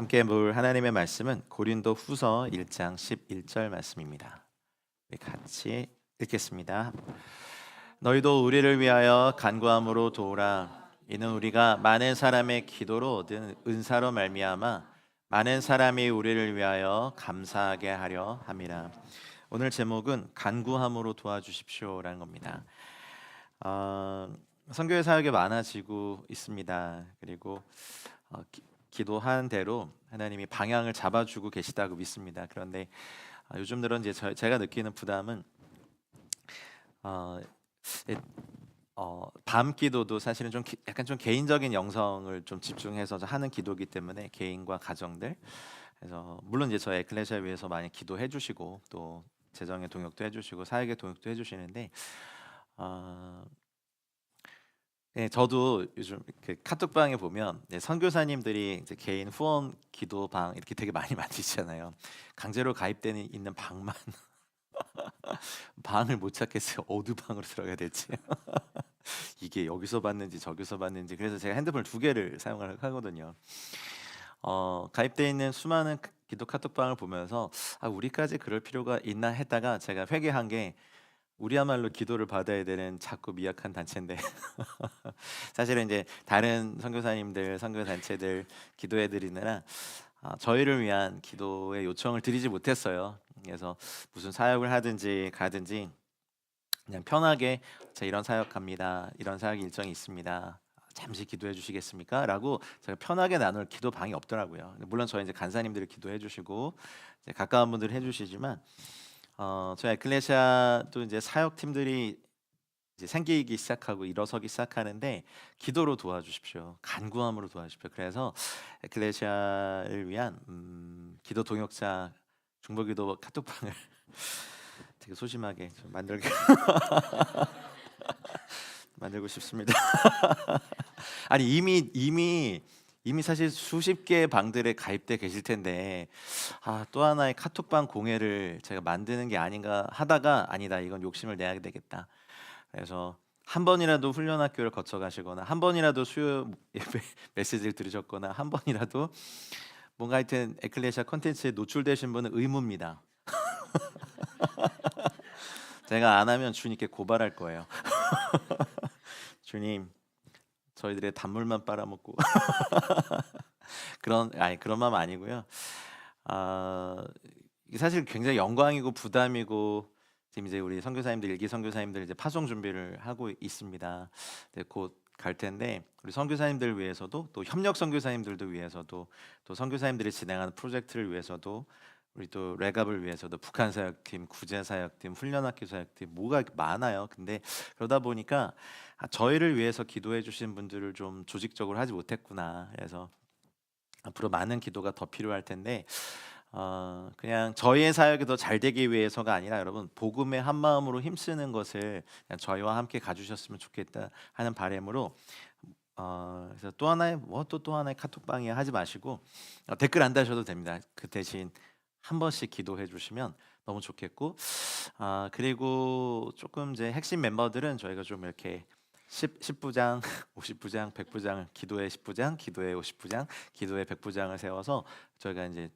함께 볼 하나님의 말씀은 고린도 후서 1장 11절 말씀입니다. 우리 같이 읽겠습니다. 너희도 우리를 위하여 간구함으로 도우라. 이는 우리가 많은 사람의 기도로 얻은 은사로 말미암아 많은 사람이 우리를 위하여 감사하게 하려 함이라. 오늘 제목은 간구함으로 도와주십시오라는 겁니다. 선교회 사역이 많아지고 있습니다. 그리고 기도한 대로 하나님이 방향을 잡아주고 계시다고 믿습니다. 그런데 요즘 들어 이제 제가 느끼는 부담은 어, 예, 밤 기도도 사실은 좀 약간 좀 개인적인 영성을 좀 집중해서 하는 기도이기 때문에 개인과 가정들, 그래서 물론 이제 저희 에클레시아 위해서 많이 기도해 주시고 또 재정의 동역도 해주시고 사역의 동역도 해주시는데 네, 저도 요즘 그 카톡방에 보면 선교사님들이 이제 개인 후원 기도방 이렇게 되게 많이 만드시잖아요. 강제로 가입되는 있는 방만 방을 못 찾겠어요. 어느 방으로 들어가야 될지. 이게 여기서 받는지 저기서 받는지, 그래서 제가 핸드폰 두 개를 사용을 하거든요. 가입돼 있는 수많은 기도 카톡방을 보면서 우리까지 그럴 필요가 있나 했다가 제가 회개한 게, 우리야말로 기도를 받아야 되는 작고 미약한 단체인데 사실은 이제 다른 선교사님들, 선교 단체들 기도해 드리느라 저희를 위한 기도의 요청을 드리지 못했어요. 그래서 무슨 사역을 하든지 가든지 그냥 편하게 "저 이런 사역 갑니다. 이런 사역 일정이 있습니다. 잠시 기도해 주시겠습니까?" 라고 제가 편하게 나눌 기도 방이 없더라고요. 물론 저희 이제 간사님들이 기도해 주시고 이제 가까운 분들이 해 주시지만 저희 에클레시아도 이제 사역팀들이 이제 생기기 시작하고 일어서기 시작하는데, 기도로 도와주십시오. 간구함으로 도와주십시오. 그래서 에클레시아를 위한 기도 동역자 중보기도 카톡방을 되게 소심하게 좀 만들고 만들고 싶습니다. 아니 이미 사실 수십 개의 방들에 가입돼 계실 텐데, 또 하나의 카톡방 공회를 제가 만드는 게 아닌가 하다가, 아니다, 이건 욕심을 내야 되겠다. 그래서 한 번이라도 훈련 학교를 거쳐 가시거나 한 번이라도 수요 예배 메시지를 들으셨거나 한 번이라도 뭔가 하여튼 에클레시아 콘텐츠에 노출되신 분은 의무입니다. 제가 안 하면 주님께 고발할 거예요. 주님, 저희들의 단물만 빨아먹고 그런 마음 아니고요. 이게 사실 굉장히 영광이고 부담이고, 지금 이제 우리 선교사님들, 일기 선교사님들 이제 파송 준비를 하고 있습니다. 곧 갈 텐데, 우리 선교사님들을 위해서도 또 협력 선교사님들도 위해서도 또 선교사님들이 진행하는 프로젝트를 위해서도 우리 또 레갑을 위해서도 북한 사역팀, 구제 사역팀, 훈련학교 사역팀, 뭐가 이렇게 많아요. 근데 그러다 보니까 저희를 위해서 기도해 주신 분들을 좀 조직적으로 하지 못했구나. 그래서 앞으로 많은 기도가 더 필요할 텐데, 그냥 저희의 사역이 더 잘 되기 위해서가 아니라, 여러분 복음의 한 마음으로 힘쓰는 것을 그냥 저희와 함께 가주셨으면 좋겠다 하는 바람으로, 그래서 또 하나의 카톡방이 하지 마시고 댓글 안 다셔도 됩니다. 그 대신 한 번씩 기도해 주시면 너무 좋겠고, 그리고 조금 이제 핵심 멤버들은 저희가 좀 이렇게 10부장, 50부장, 100부장을, 기도의 10부장, 기도의 50부장, 기도의 100부장을 세워서 저희가 이제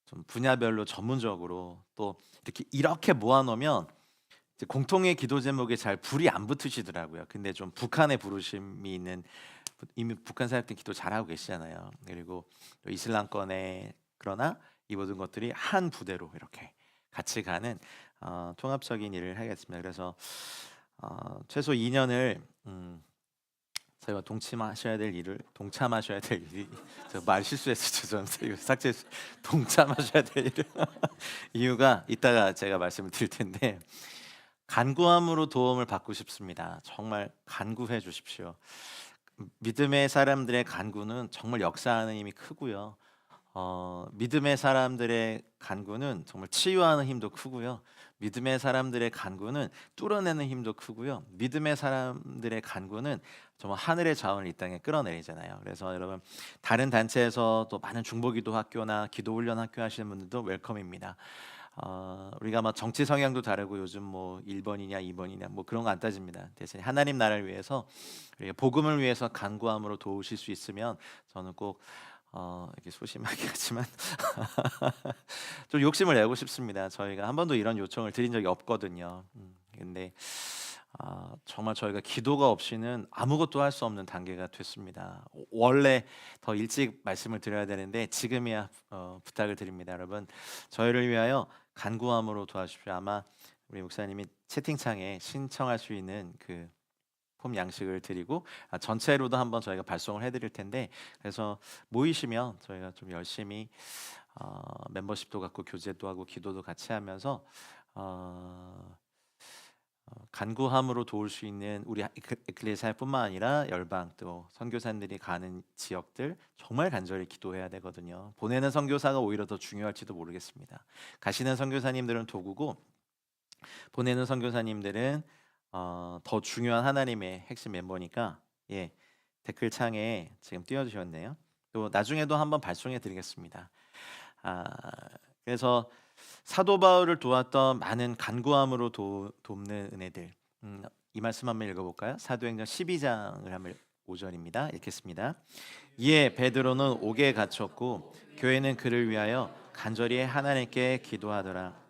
좀 분야별로 전문적으로 또 이렇게 모아놓으면 이제 공통의 기도 제목에 잘 불이 안 붙으시더라고요. 근데 좀 북한의 부르심이 있는, 이미 북한 사역들 기도 잘하고 계시잖아요. 그리고 또 이슬람권에, 그러나 이 모든 것들이 한 부대로 이렇게 같이 가는 통합적인 일을 하겠습니다. 그래서 최소 2년을 저희가 동참하셔야 될 일이, 저 말 실수해서 죄송합니다. 이거 동참하셔야 될 일을 이유가 이따가 제가 말씀을 드릴 텐데, 간구함으로 도움을 받고 싶습니다. 정말 간구해 주십시오. 믿음의 사람들의 간구는 정말 역사하는 힘이 크고요. 믿음의 사람들의 간구는 정말 치유하는 힘도 크고요. 믿음의 사람들의 간구는 뚫어내는 힘도 크고요. 믿음의 사람들의 간구는 정말 하늘의 자원을 이 땅에 끌어내리잖아요. 그래서 여러분, 다른 단체에서 또 많은 중보기도 학교나 기도훈련 학교 하시는 분들도 웰컴입니다. 우리가 막 정치 성향도 다르고 요즘 뭐 1번이냐 2번이냐 뭐 그런 거 안 따집니다. 대신 하나님 나라를 위해서, 복음을 위해서 간구함으로 도우실 수 있으면 저는 꼭 이렇게 소심하게 하지만 좀 욕심을 내고 싶습니다. 저희가 한 번도 이런 요청을 드린 적이 없거든요. 근데 정말 저희가 기도가 없이는 아무것도 할 수 없는 단계가 됐습니다. 원래 더 일찍 말씀을 드려야 되는데 지금이야 부탁을 드립니다. 여러분, 저희를 위하여 간구함으로 도와주십시오. 아마 우리 목사님이 채팅창에 신청할 수 있는 그 폼 양식을 드리고 전체로도 한번 저희가 발송을 해드릴 텐데, 그래서 모이시면 저희가 좀 열심히 멤버십도 갖고 교제도 하고 기도도 같이 하면서 간구함으로 도울 수 있는 우리 에클레시아뿐만 아니라 열방 또 선교사님들이 가는 지역들 정말 간절히 기도해야 되거든요. 보내는 선교사가 오히려 더 중요할지도 모르겠습니다. 가시는 선교사님들은 도구고 보내는 선교사님들은 더 중요한 하나님의 핵심 멤버니까, 예, 댓글창에 지금 띄워주셨네요. 또 나중에도 한번 발송해 드리겠습니다. 그래서 사도 바울을 도왔던 많은 간구함으로 돕는 은혜들, 이 말씀 한번 읽어볼까요? 사도행전 12장을 한번 5절입니다. 읽겠습니다. 이에 베드로는 옥에 갇혔고 교회는 그를 위하여 간절히 하나님께 기도하더라.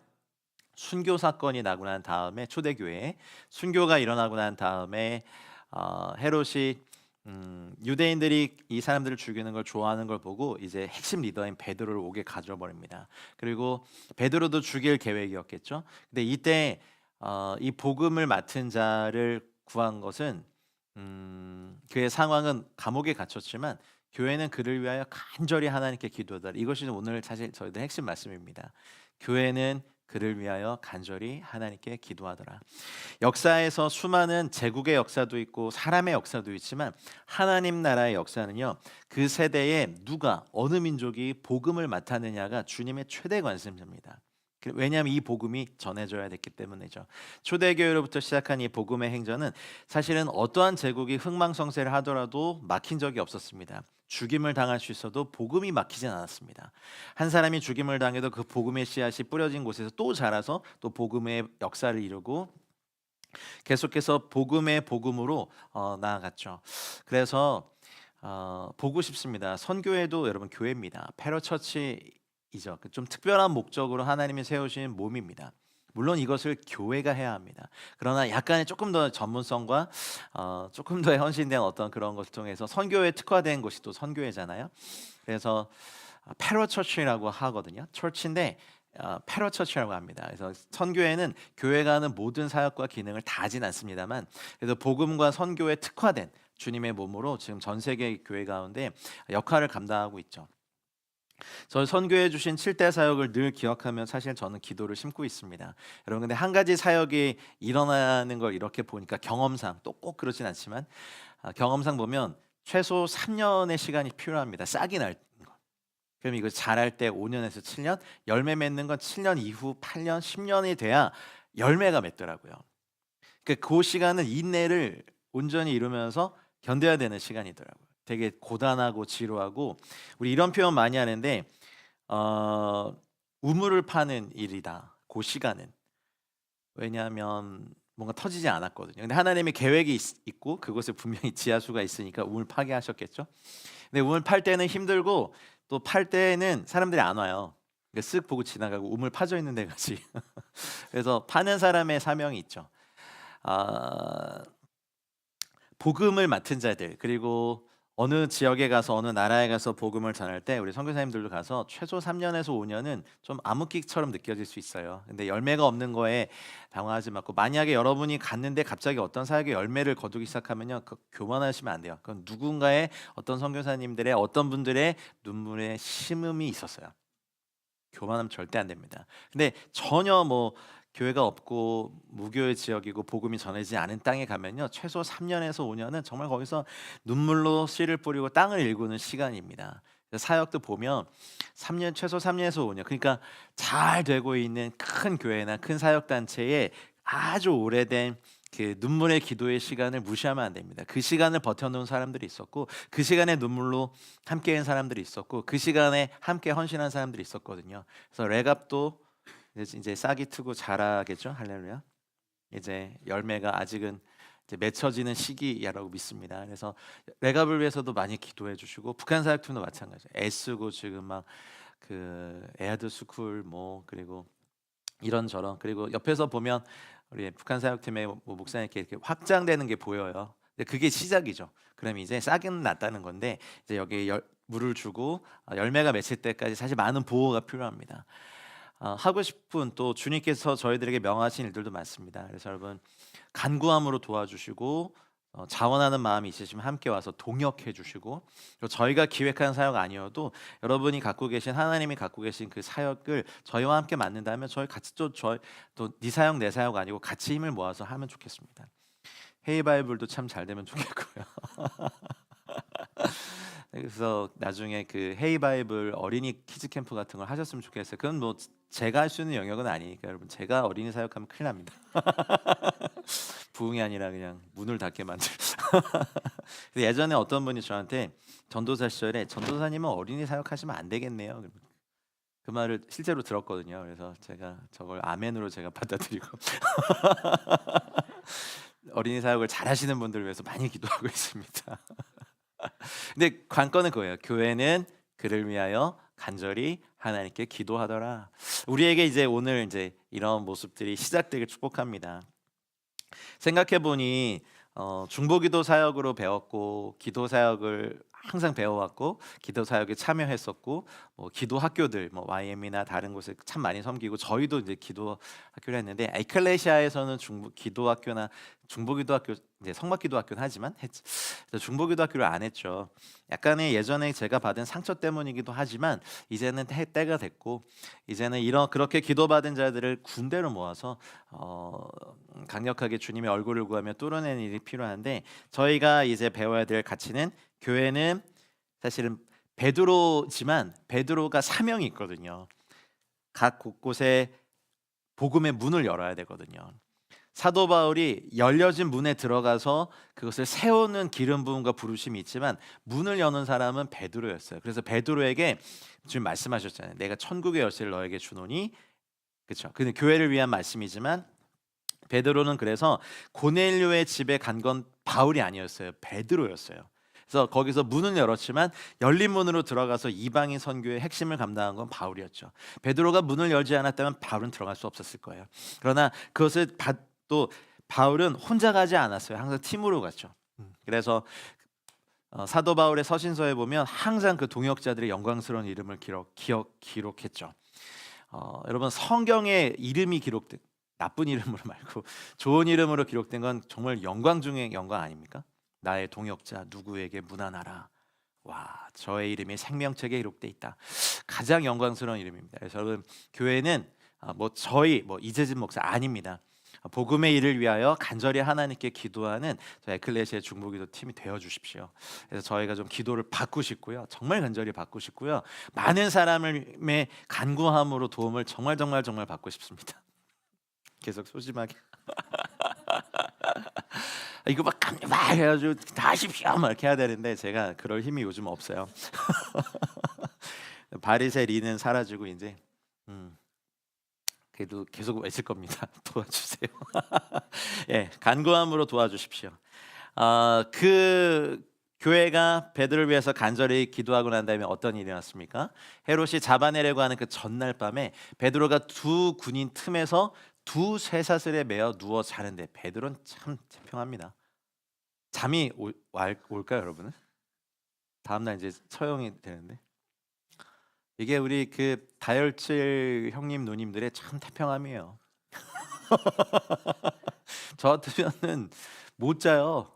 순교 사건이 나고 난 다음에 초대교회 순교가 일어나고 난 다음에 헤롯이 유대인들이 이 사람들을 죽이는 걸 좋아하는 걸 보고 이제 핵심 리더인 베드로를 옥에 가둬 버립니다. 그리고 베드로도 죽일 계획이었겠죠. 근데 이때 이 복음을 맡은 자를 구한 것은 그의 상황은 감옥에 갇혔지만 교회는 그를 위하여 간절히 하나님께 기도하더라. 이것이 오늘 사실 저희들 핵심 말씀입니다. 교회는 그를 위하여 간절히 하나님께 기도하더라. 역사에서 수많은 제국의 역사도 있고 사람의 역사도 있지만 하나님 나라의 역사는요, 그 세대에 누가 어느 민족이 복음을 맡았느냐가 주님의 최대 관심사입니다. 왜냐하면 이 복음이 전해져야 됐기 때문이죠. 초대교회로부터 시작한 이 복음의 행전은 사실은 어떠한 제국이 흥망성쇠를 하더라도 막힌 적이 없었습니다. 죽임을 당할 수 있어도 복음이 막히진 않았습니다. 한 사람이 죽임을 당해도 그 복음의 씨앗이 뿌려진 곳에서 또 자라서 또 복음의 역사를 이루고 계속해서 복음의 복음으로 나아갔죠. 그래서 보고 싶습니다. 선교회도 여러분 교회입니다. 패러처치이죠. 좀 특별한 목적으로 하나님이 세우신 몸입니다. 물론 이것을 교회가 해야 합니다. 그러나 약간의 조금 더 전문성과 조금 더 헌신된 어떤 그런 것을 통해서 선교에 특화된 것이 또 선교회잖아요. 그래서 패러처치라고 하거든요. 처치인데 패러처치라고 합니다. 그래서 선교회는 교회가 하는 모든 사역과 기능을 다 하진 않습니다만, 그래서 복음과 선교에 특화된 주님의 몸으로 지금 전 세계 교회 가운데 역할을 감당하고 있죠. 저 선교해 주신 7대 사역을 늘 기억하면 사실 저는 기도를 심고 있습니다. 여러분, 근데 한 가지 사역이 일어나는 걸 이렇게 보니까 경험상 또 꼭 그러진 않지만 경험상 보면 최소 3년의 시간이 필요합니다. 싹이 날 거. 그럼 이거 자랄 때 5년에서 7년, 열매 맺는 건 7년 이후 8년, 10년이 돼야 열매가 맺더라고요. 그 시간은 인내를 온전히 이루면서 견뎌야 되는 시간이더라고요. 되게 고단하고 지루하고, 우리 이런 표현 많이 하는데 우물을 파는 일이다. 그 시간은. 왜냐하면 뭔가 터지지 않았거든요. 근데 하나님의 계획이 있고 그곳에 분명히 지하수가 있으니까 우물 파게 하셨겠죠. 근데 우물 팔 때는 힘들고 또 팔 때는 사람들이 안 와요. 쓱 보고 지나가고 우물 파져 있는 데 가지. 그래서 파는 사람의 사명이 있죠. 복음을 맡은 자들, 그리고 어느 지역에 가서 어느 나라에 가서 복음을 전할 때 우리 선교사님들도 가서 최소 3년에서 5년은 좀 암흑기처럼 느껴질 수 있어요. 근데 열매가 없는 거에 당황하지 말고, 만약에 여러분이 갔는데 갑자기 어떤 사역의 열매를 거두기 시작하면요, 교만하시면 안 돼요. 그건 누군가의 어떤 선교사님들의 어떤 분들의 눈물에 심음이 있었어요. 교만하면 절대 안 됩니다. 근데 전혀 교회가 없고 무교의 지역이고 복음이 전해지지 않은 땅에 가면요, 최소 3년에서 5년은 정말 거기서 눈물로 씨를 뿌리고 땅을 일구는 시간입니다. 사역도 보면 최소 3년에서 5년, 그러니까 잘 되고 있는 큰 교회나 큰 사역 단체에 아주 오래된 그 눈물의 기도의 시간을 무시하면 안 됩니다. 그 시간을 버텨놓은 사람들이 있었고, 그 시간에 눈물로 함께한 사람들이 있었고, 그 시간에 함께 헌신한 사람들이 있었거든요. 그래서 레갑도 이제 싹이 트고 자라겠죠. 할렐루야. 이제 열매가 아직은 이제 맺혀지는 시기라고 믿습니다. 그래서 레갑을 위해서도 많이 기도해 주시고 북한 사역팀도 마찬가지예요. 애쓰고 지금 막 그 에아드 스쿨 뭐 그리고 이런저런 그리고 옆에서 보면 우리 북한 사역팀의 뭐 목사님께 이렇게 확장되는 게 보여요. 근데 그게 시작이죠. 그럼 이제 싹은 났다는 건데 이제 여기에 물을 주고 열매가 맺힐 때까지 사실 많은 보호가 필요합니다. 하고 싶은 또 주님께서 저희들에게 명하신 일들도 많습니다. 그래서 여러분 간구함으로 도와주시고 자원하는 마음이 있으시면 함께 와서 동역해 주시고 그리고 저희가 기획한 사역 아니어도 여러분이 갖고 계신 하나님이 갖고 계신 그 사역을 저희와 함께 맡는다면 저희 같이 또네 사역 내 사역 아니고 같이 힘을 모아서 하면 좋겠습니다. 헤이 바이블도 참 잘 되면 좋겠고요. 그래서 나중에 그 헤이 바이블 어린이 키즈 캠프 같은 걸 하셨으면 좋겠어요. 그건 뭐 제가 할 수 있는 영역은 아니니까 여러분 제가 어린이 사역하면 큰일 납니다. 부흥이 아니라 그냥 문을 닫게 만들. 예전에 어떤 분이 저한테 전도사 시절에 전도사님은 어린이 사역하시면 안 되겠네요. 그 말을 실제로 들었거든요. 그래서 제가 저걸 아멘으로 제가 받아들이고 어린이 사역을 잘하시는 분들을 위해서 많이 기도하고 있습니다. 근데 관건은 그거예요. 교회는 그를 위하여 간절히 하나님께 기도하더라. 우리에게 이제 오늘 이제 이런 모습들이 시작되길 축복합니다. 생각해 보니 중보기도 사역으로 배웠고 기도 사역을 항상 배워왔고 기도 사역에 참여했었고 뭐 기도 학교들 뭐 YM이나 다른 곳에 참 많이 섬기고 저희도 이제 기도 학교를 했는데 에클레시아에서는 기도 학교나 중보기도 학교 이제 성막기도 학교는 하지만 중보기도 학교를 안 했죠. 약간의 예전에 제가 받은 상처 때문이기도 하지만 이제는 때가 됐고 이제는 이런 그렇게 기도받은 자들을 군대로 모아서 강력하게 주님의 얼굴을 구하며 뚫어내는 일이 필요한데 저희가 이제 배워야 될 가치는 교회는 사실은 베드로지만 베드로가 사명이 있거든요. 각 곳곳에 복음의 문을 열어야 되거든요. 사도 바울이 열려진 문에 들어가서 그것을 세우는 기름 부음과 부르심이 있지만 문을 여는 사람은 베드로였어요. 그래서 베드로에게 지금 말씀하셨잖아요. 내가 천국의 열쇠를 너에게 주노니, 그렇죠? 근데 교회를 위한 말씀이지만 베드로는 그래서 고넬료의 집에 간 건 바울이 아니었어요. 베드로였어요. 그래서 거기서 문은 열었지만 열린 문으로 들어가서 이방인 선교의 핵심을 감당한 건 바울이었죠. 베드로가 문을 열지 않았다면 바울은 들어갈 수 없었을 거예요. 그러나 그것을 또 바울은 혼자 가지 않았어요. 항상 팀으로 갔죠. 그래서 사도 바울의 서신서에 보면 항상 그 동역자들의 영광스러운 이름을 기록했죠. 여러분 성경에 이름이 기록된 나쁜 이름으로 말고 좋은 이름으로 기록된 건 정말 영광 중에 영광 아닙니까? 나의 동역자 누구에게 문안하라. 와, 저의 이름이 생명책에 기록돼 있다. 가장 영광스러운 이름입니다. 그래서 여러분 교회는 저희 이재진 목사 아닙니다. 복음의 일을 위하여 간절히 하나님께 기도하는 저희 에클레시아 중보기도 팀이 되어 주십시오. 그래서 저희가 좀 기도를 받고 싶고요. 정말 간절히 받고 싶고요. 많은 사람의 간구함으로 도움을 정말 받고 싶습니다. 계속 소심하게 이거 막 해가지고 다 하십시오 막 이렇게 해야 되는데 제가 그럴 힘이 요즘 없어요. 바리새 리는 사라지고 이제 그래도 계속 외칠 겁니다. 도와주세요. 예, 간구함으로 도와주십시오. 그 교회가 베드로를 위해서 간절히 기도하고 난 다음에 어떤 일이 났습니까? 헤롯이 잡아내려고 하는 그 전날 밤에 베드로가 두 군인 틈에서 두 쇠사슬에 매어 누워 자는데 베드로는 참 태평합니다. 잠이 올까요, 여러분은? 다음날 이제 처형이 되는데 이게 우리 그 다혈질 형님 누님들의 참 태평함이에요. 저 같으면은 못 자요.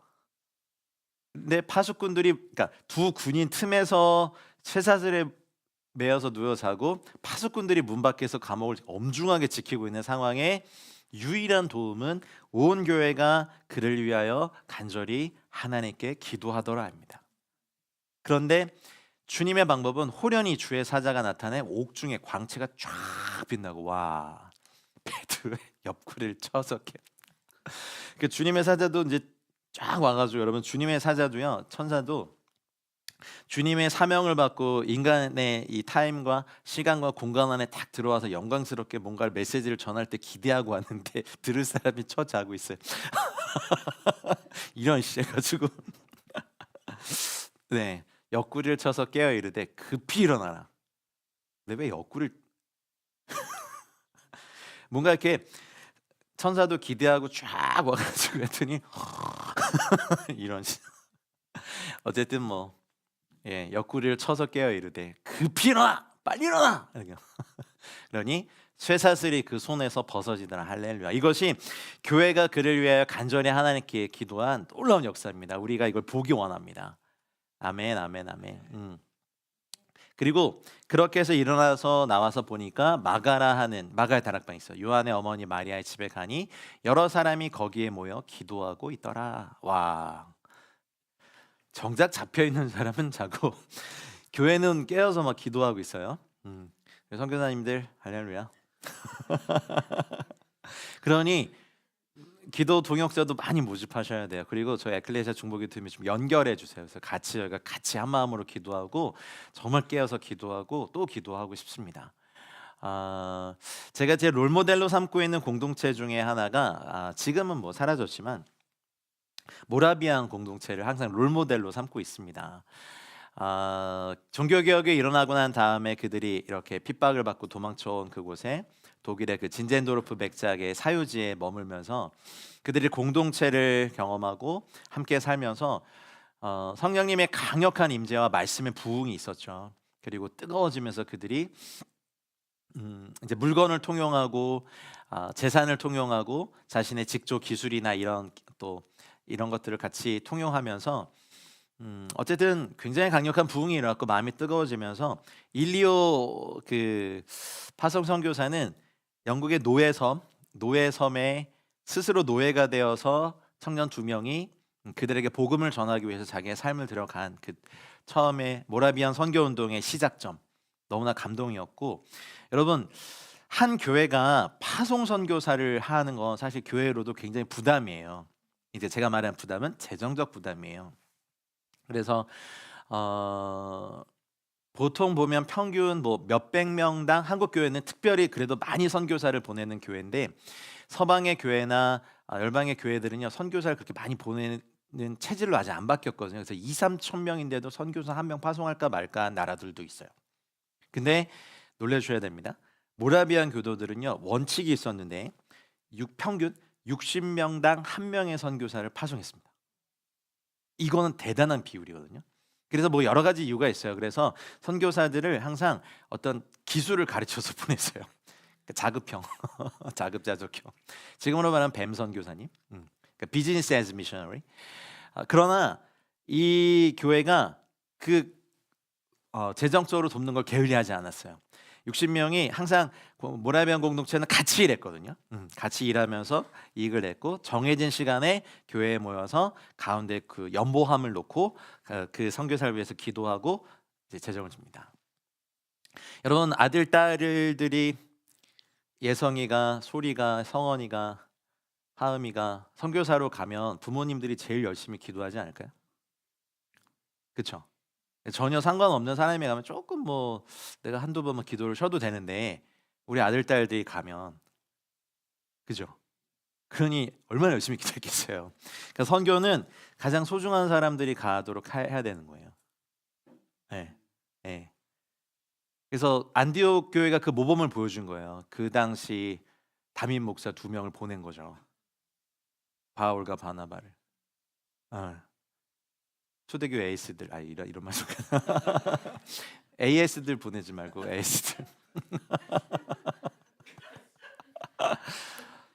근데 파수꾼들이 그러니까 두 군인 틈에서 쇠사슬에 매어서 누워 자고 파수꾼들이 문 밖에서 감옥을 엄중하게 지키고 있는 상황에 유일한 도움은 온 교회가 그를 위하여 간절히 하나님께 기도하더라입니다. 그런데 주님의 방법은 호련히 주의 사자가 나타내 옥중에 광채가 쫙 빛나고 와 베드로의 옆구리를 쳐서 그 주님의 사자도 이제 쫙 와가지고 여러분 주님의 사자도요 천사도 주님의 사명을 받고 인간의 이 타임과 시간과 공간 안에 딱 들어와서 영광스럽게 뭔가 메시지를 전할 때 기대하고 왔는데 들을 사람이 자고 있어요. 이런 씨 해가지고 네, 옆구리를 쳐서 깨어 이르되 급히 일어나라. 근데 왜 옆구리를 뭔가 이렇게 천사도 기대하고 쫙 와가지고 했더니 이런 씨. 어쨌든 뭐 예, 옆구리를 쳐서 깨어 이르되 급히 일어나 빨리 일어나. 그러니 쇠사슬이 그 손에서 벗어지더라. 할렐루야. 이것이 교회가 그를 위하여 간절히 하나님께 기도한 놀라운 역사입니다. 우리가 이걸 보기 원합니다. 아멘 아멘 아멘. 그리고 그렇게 해서 일어나서 나와서 보니까 마가라 하는 마가의 다락방이 있어요. 요한의 어머니 마리아의 집에 가니 여러 사람이 거기에 모여 기도하고 있더라. 와, 정작 잡혀 있는 사람은 자고 교회는 깨어서 막 기도하고 있어요. 선교사님들 할렐루야. 그러니 기도 동역자도 많이 모집하셔야 돼요. 그리고 저희 에클레시아 중보기 팀이 좀 연결해 주세요. 그래서 저희가 같이 한 마음으로 기도하고 정말 깨어서 기도하고 또 기도하고 싶습니다. 제가 제 롤모델로 삼고 있는 공동체 중에 하나가 지금은 뭐 사라졌지만 모라비안 공동체를 항상 롤모델로 삼고 있습니다. 종교개혁이 일어나고 난 다음에 그들이 이렇게 핍박을 받고 도망쳐온 그곳에 독일의 그 진젠도르프 백작의 사유지에 머물면서 그들이 공동체를 경험하고 함께 살면서 성령님의 강력한 임재와 말씀의 부흥이 있었죠. 그리고 뜨거워지면서 그들이 이제 물건을 통용하고 재산을 통용하고 자신의 직조 기술이나 이런 것들을 같이 통용하면서 어쨌든 굉장히 강력한 부흥이 일어났고 마음이 뜨거워지면서 일리오 그 파송 선교사는 영국의 노예섬에 스스로 노예가 되어서 청년 2명이 그들에게 복음을 전하기 위해서 자기의 삶을 들어간 그 처음에 모라비안 선교 운동의 시작점, 너무나 감동이었고, 여러분 한 교회가 파송 선교사를 하는 건 사실 교회로도 굉장히 부담이에요. 이제 제가 말한 부담은 재정적 부담이에요. 그래서 보통 보면 평균 뭐 몇백 명당, 한국 교회는 특별히 그래도 많이 선교사를 보내는 교회인데 서방의 교회나 열방의 교회들은요 선교사를 그렇게 많이 보내는 체질로 아직 안 바뀌었거든요. 그래서 2-3천 명인데도 선교사 1명 파송할까 말까 한 나라들도 있어요. 근데 놀라셔야 됩니다. 모라비안 교도들은요 원칙이 있었는데 평균 60명당 1명의 선교사를 파송했습니다. 이거는 대단한 비율이거든요. 그래서 뭐 여러 가지 이유가 있어요. 그래서 선교사들을 항상 어떤 기술을 가르쳐서 보냈어요. 자급형, 자급자족형. 지금으로 말하면 뱀 선교사님, 그러니까 비즈니스 애즈 미셔너리. 그러나 이 교회가 그 재정적으로 돕는 걸 게을리하지 않았어요. 60명이 항상 모라비안 공동체는 같이 일했거든요. 같이 일하면서 이익을 냈고 정해진 시간에 교회에 모여서 가운데 그 연보함을 놓고 그 선교사를 위해서 기도하고 이제 재정을 줍니다. 여러분 아들 딸들이 예성이가, 소리가, 성원이가, 하음이가 선교사로 가면 부모님들이 제일 열심히 기도하지 않을까요? 그렇죠? 전혀 상관없는 사람이 가면 조금 뭐 내가 한두 번만 기도를 쉬어도 되는데 우리 아들 딸들이 가면 그죠? 그러니 얼마나 열심히 기도했겠어요. 그러니까 선교는 가장 소중한 사람들이 가도록 해야 되는 거예요. 네, 네. 그래서 안디옥 교회가 그 모범을 보여준 거예요. 그 당시 담임 목사 2명을 보낸 거죠. 바울과 바나바를. 초대교 에이스들 이런 말씀 AS들 보내지 말고 AS들.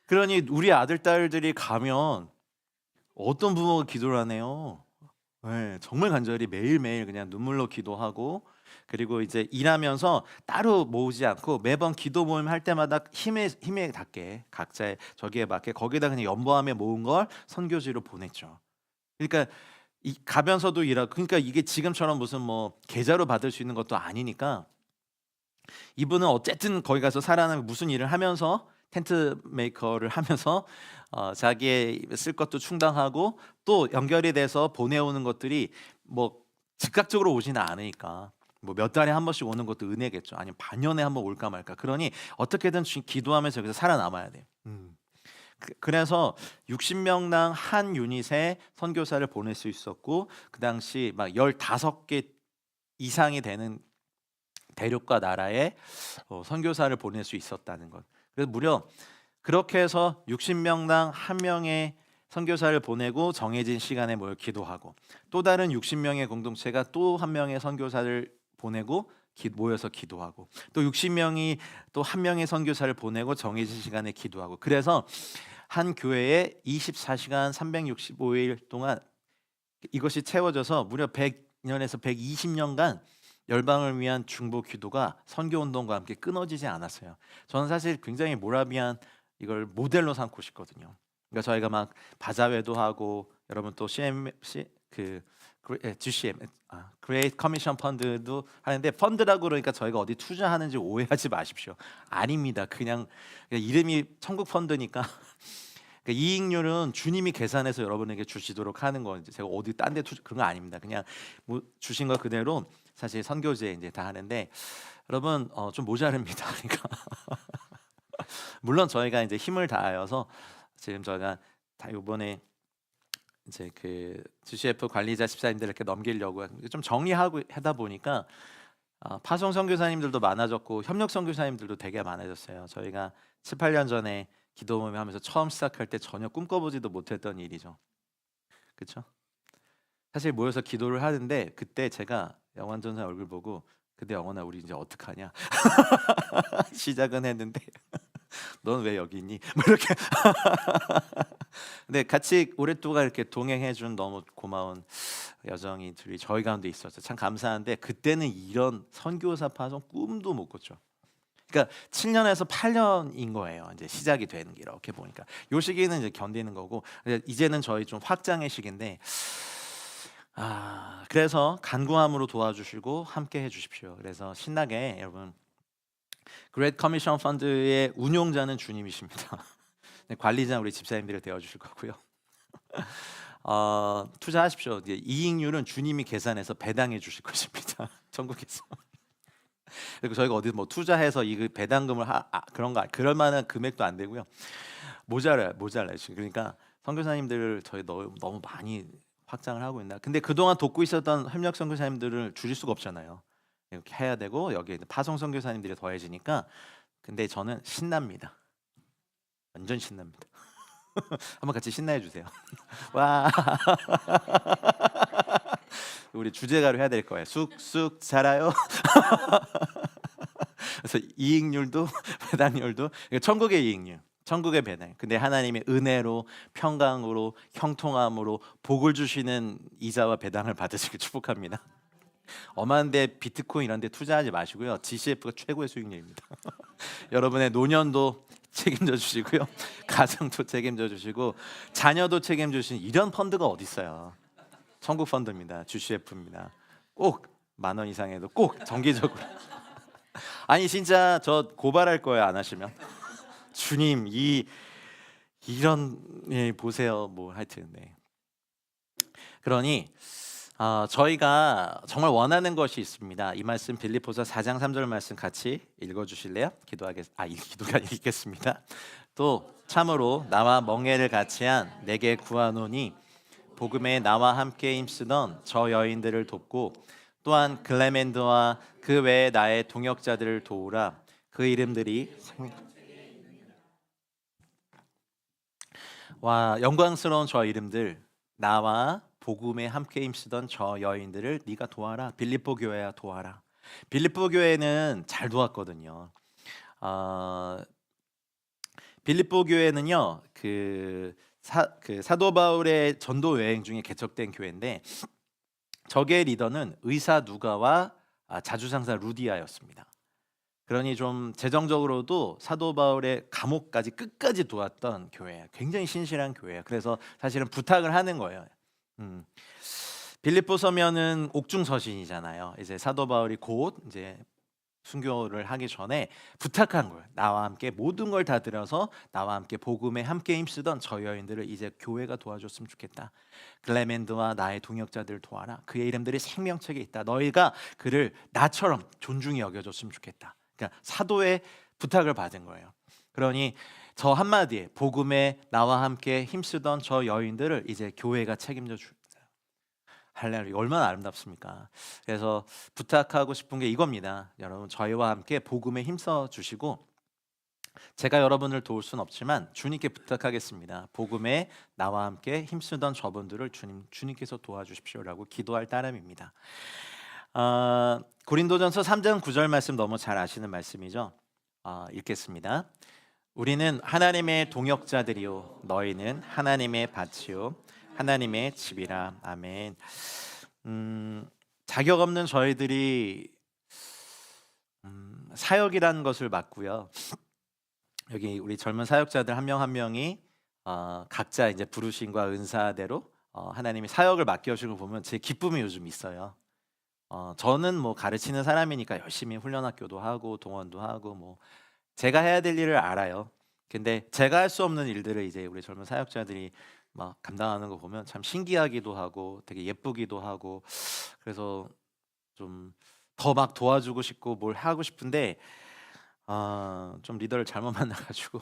그러니 우리 아들 딸들이 가면 어떤 부모가 기도를 하네요. 네, 정말 간절히 매일매일 그냥 눈물로 기도하고 그리고 이제 일하면서 따로 모으지 않고 매번 기도 모임 할 때마다 힘에 닿게 각자의 저기에 맞게 거기다 그냥 연보함에 모은 걸 선교지로 보냈죠. 그러니까 가면서도 일하고 그러니까 이게 지금처럼 무슨 뭐 계좌로 받을 수 있는 것도 아니니까 이분은 어쨌든 거기 가서 살아나면 무슨 일을 하면서 텐트 메이커를 하면서 자기의 쓸 것도 충당하고 또 연결이 돼서 보내오는 것들이 뭐 즉각적으로 오지는 않으니까 뭐 몇 달에 한 번씩 오는 것도 은혜겠죠. 아니면 반년에 한 번 올까 말까. 그러니 어떻게든 기도하면서 여기서 살아남아야 돼요. 그래서 60명당 한 유닛에 선교사를 보낼 수 있었고 그 당시 막 15개 이상이 되는 대륙과 나라에 선교사를 보낼 수 있었다는 것. 그래서 무려 그렇게 해서 60명당 한 명의 선교사를 보내고 정해진 시간에 모여 기도하고 또 다른 60명의 공동체가 또 한 명의 선교사를 보내고 모여서 기도하고 또 60명이 또 한 명의 선교사를 보내고 정해진 시간에 기도하고 그래서 한 교회에 24시간 365일 동안 이것이 채워져서 무려 100년에서 120년간 열방을 위한 중보 기도가 선교 운동과 함께 끊어지지 않았어요. 저는 사실 굉장히 모라비안 이걸 모델로 삼고 싶거든요. 그러니까 저희가 막 바자회도 하고 여러분 또 GCM Great Commission 펀드도 하는데 펀드라고 그러니까 저희가 어디 투자하는지 오해하지 마십시오. 아닙니다. 그냥 이름이 천국 펀드니까 그러니까 이익률은 주님이 계산해서 여러분에게 주시도록 하는 거 이제 제가 어디 딴 데 그런 거 아닙니다. 그냥 뭐 주신 거 그대로 사실 선교제 이제 다 하는데 여러분 좀 모자릅니다. 그러니까 물론 저희가 이제 힘을 다하여서 지금 저희가 다 이번에 이제 그 GCF 관리자 집사님들에게 넘기려고 좀 정리하고 하다 보니까 파송 선교사님들도 많아졌고 협력 선교사님들도 되게 많아졌어요. 저희가 7, 8년 전에 기도 모임 하면서 처음 시작할 때 전혀 꿈꿔보지도 못했던 일이죠. 그렇죠? 사실 모여서 기도를 하는데 그때 제가 영환 전사 얼굴 보고 근데 영환아 우리 이제 어떡하냐 시작은 했는데 넌 왜 여기 있니? 뭐 이렇게 근데 같이 오랫동안 이렇게 동행해준 너무 고마운 여정이들이 저희 가운데 있었어요. 참 감사한데 그때는 이런 선교사 파송 꿈도 못 꿨죠. 그러니까 7년에서 8년인 거예요. 이제 시작이 되는 게 이렇게 보니까 요 시기는 이제 견디는 거고 이제는 저희 좀 확장의 시기인데 그래서 간구함으로 도와주시고 함께 해주십시오. 그래서 신나게 여러분 그레이트 커미션 펀드의 운용자는 주님이십니다. 관리자 우리 집사님들을 되어주실 거고요. 투자하십시오. 이익률은 주님이 계산해서 배당해 주실 것입니다. 천국에서. 그리고 저희가 어디 뭐 투자해서 이 배당금을 그런가 그럴 만한 금액도 안 되고요. 모자라요 지금. 그러니까 선교사님들을 저희 너무 많이 확장을 하고 있나. 근데 그동안 돕고 있었던 협력 선교사님들을 줄일 수가 없잖아요. 이렇게 해야 되고 여기에 파송 선교사님들이 더해지니까. 근데 저는 신납니다. 완전 신납니다. 한번 같이 신나해 주세요. 와. 우리 주제가로 해야 될 거예요. 쑥쑥 자라요. 그래서 이익률도 배당률도 천국의 이익률, 천국의 배당. 근데 하나님의 은혜로 평강으로 형통함으로 복을 주시는 이자와 배당을 받으시길 축복합니다. 엄한데 비트코인 이런 데 투자하지 마시고요. GCF가 최고의 수익률입니다. 여러분의 노년도 책임져 주시고요. 가정도 책임져 주시고 자녀도 책임져 주시는 이런 펀드가 어디 있어요. 천국 펀드입니다. GCF입니다. 꼭 10,000원 이상에도 꼭 정기적으로. 아니 진짜 저 고발할 거예요. 안 하시면. 주님 이런 보세요. 뭐 하여튼 네. 그러니 저희가 정말 원하는 것이 있습니다. 이 말씀 빌립보서 4장 3절 말씀 같이 읽어주실래요? 기도가 읽겠습니다. 또 참으로 나와 멍에를 같이한 내게 구하노니 복음에 나와 함께 힘쓰던 저 여인들을 돕고 또한 글레멘드와 그 외에 나의 동역자들을 도우라. 그 이름들이 영광스러운 저 이름들 나와 복음에 함께 힘쓰던 저 여인들을 네가 도와라. 빌립보 교회야 도와라. 빌립보 교회는 잘 도왔거든요. 빌립보 교회는요 사도 바울의 전도 여행 중에 개척된 교회인데 적의 리더는 의사 누가와 자주상사 루디아였습니다. 그러니 좀 재정적으로도 사도 바울의 감옥까지 끝까지 도왔던 교회예요. 굉장히 신실한 교회예요. 그래서 사실은 부탁을 하는 거예요. 빌립보서면은 옥중서신이잖아요. 이제 사도 바울이 곧 이제 순교를 하기 전에 부탁한 거예요. 나와 함께 모든 걸 다 들여서 나와 함께 복음에 함께 힘쓰던 저 여인들을 이제 교회가 도와줬으면 좋겠다. 글레멘드와 나의 동역자들을 도와라. 그의 이름들이 생명책에 있다. 너희가 그를 나처럼 존중히 여겨줬으면 좋겠다. 그러니까 사도의 부탁을 받은 거예요. 그러니 저 한마디에 복음에 나와 함께 힘쓰던 저 여인들을 이제 교회가 책임져 줍니다. 할렐루야, 얼마나 아름답습니까? 그래서 부탁하고 싶은 게 이겁니다. 여러분, 저희와 함께 복음에 힘써 주시고, 제가 여러분을 도울 수는 없지만 주님께 부탁하겠습니다. 복음에 나와 함께 힘쓰던 저분들을 주님께서 도와주십시오라고 기도할 따름입니다. 고린도전서 3장 9절 말씀 너무 잘 아시는 말씀이죠. 읽겠습니다. 우리는 하나님의 동역자들이요 너희는 하나님의 밭이요 하나님의 집이라. 아멘. 자격 없는 저희들이 사역이라는 것을 맡고요. 여기 우리 젊은 사역자들 한 명 한 명이 각자 이제 부르심과 은사대로 하나님이 사역을 맡겨주신 걸 보면 제 기쁨이 요즘 있어요. 저는 뭐 가르치는 사람이니까 열심히 훈련학교도 하고 동원도 하고 뭐 제가 해야 될 일을 알아요. 근데 제가 할 수 없는 일들을 이제 우리 젊은 사역자들이 막 감당하는 거 보면 참 신기하기도 하고 되게 예쁘기도 하고, 그래서 좀 더 막 도와주고 싶고 뭘 하고 싶은데 좀 리더를 잘못 만나가지고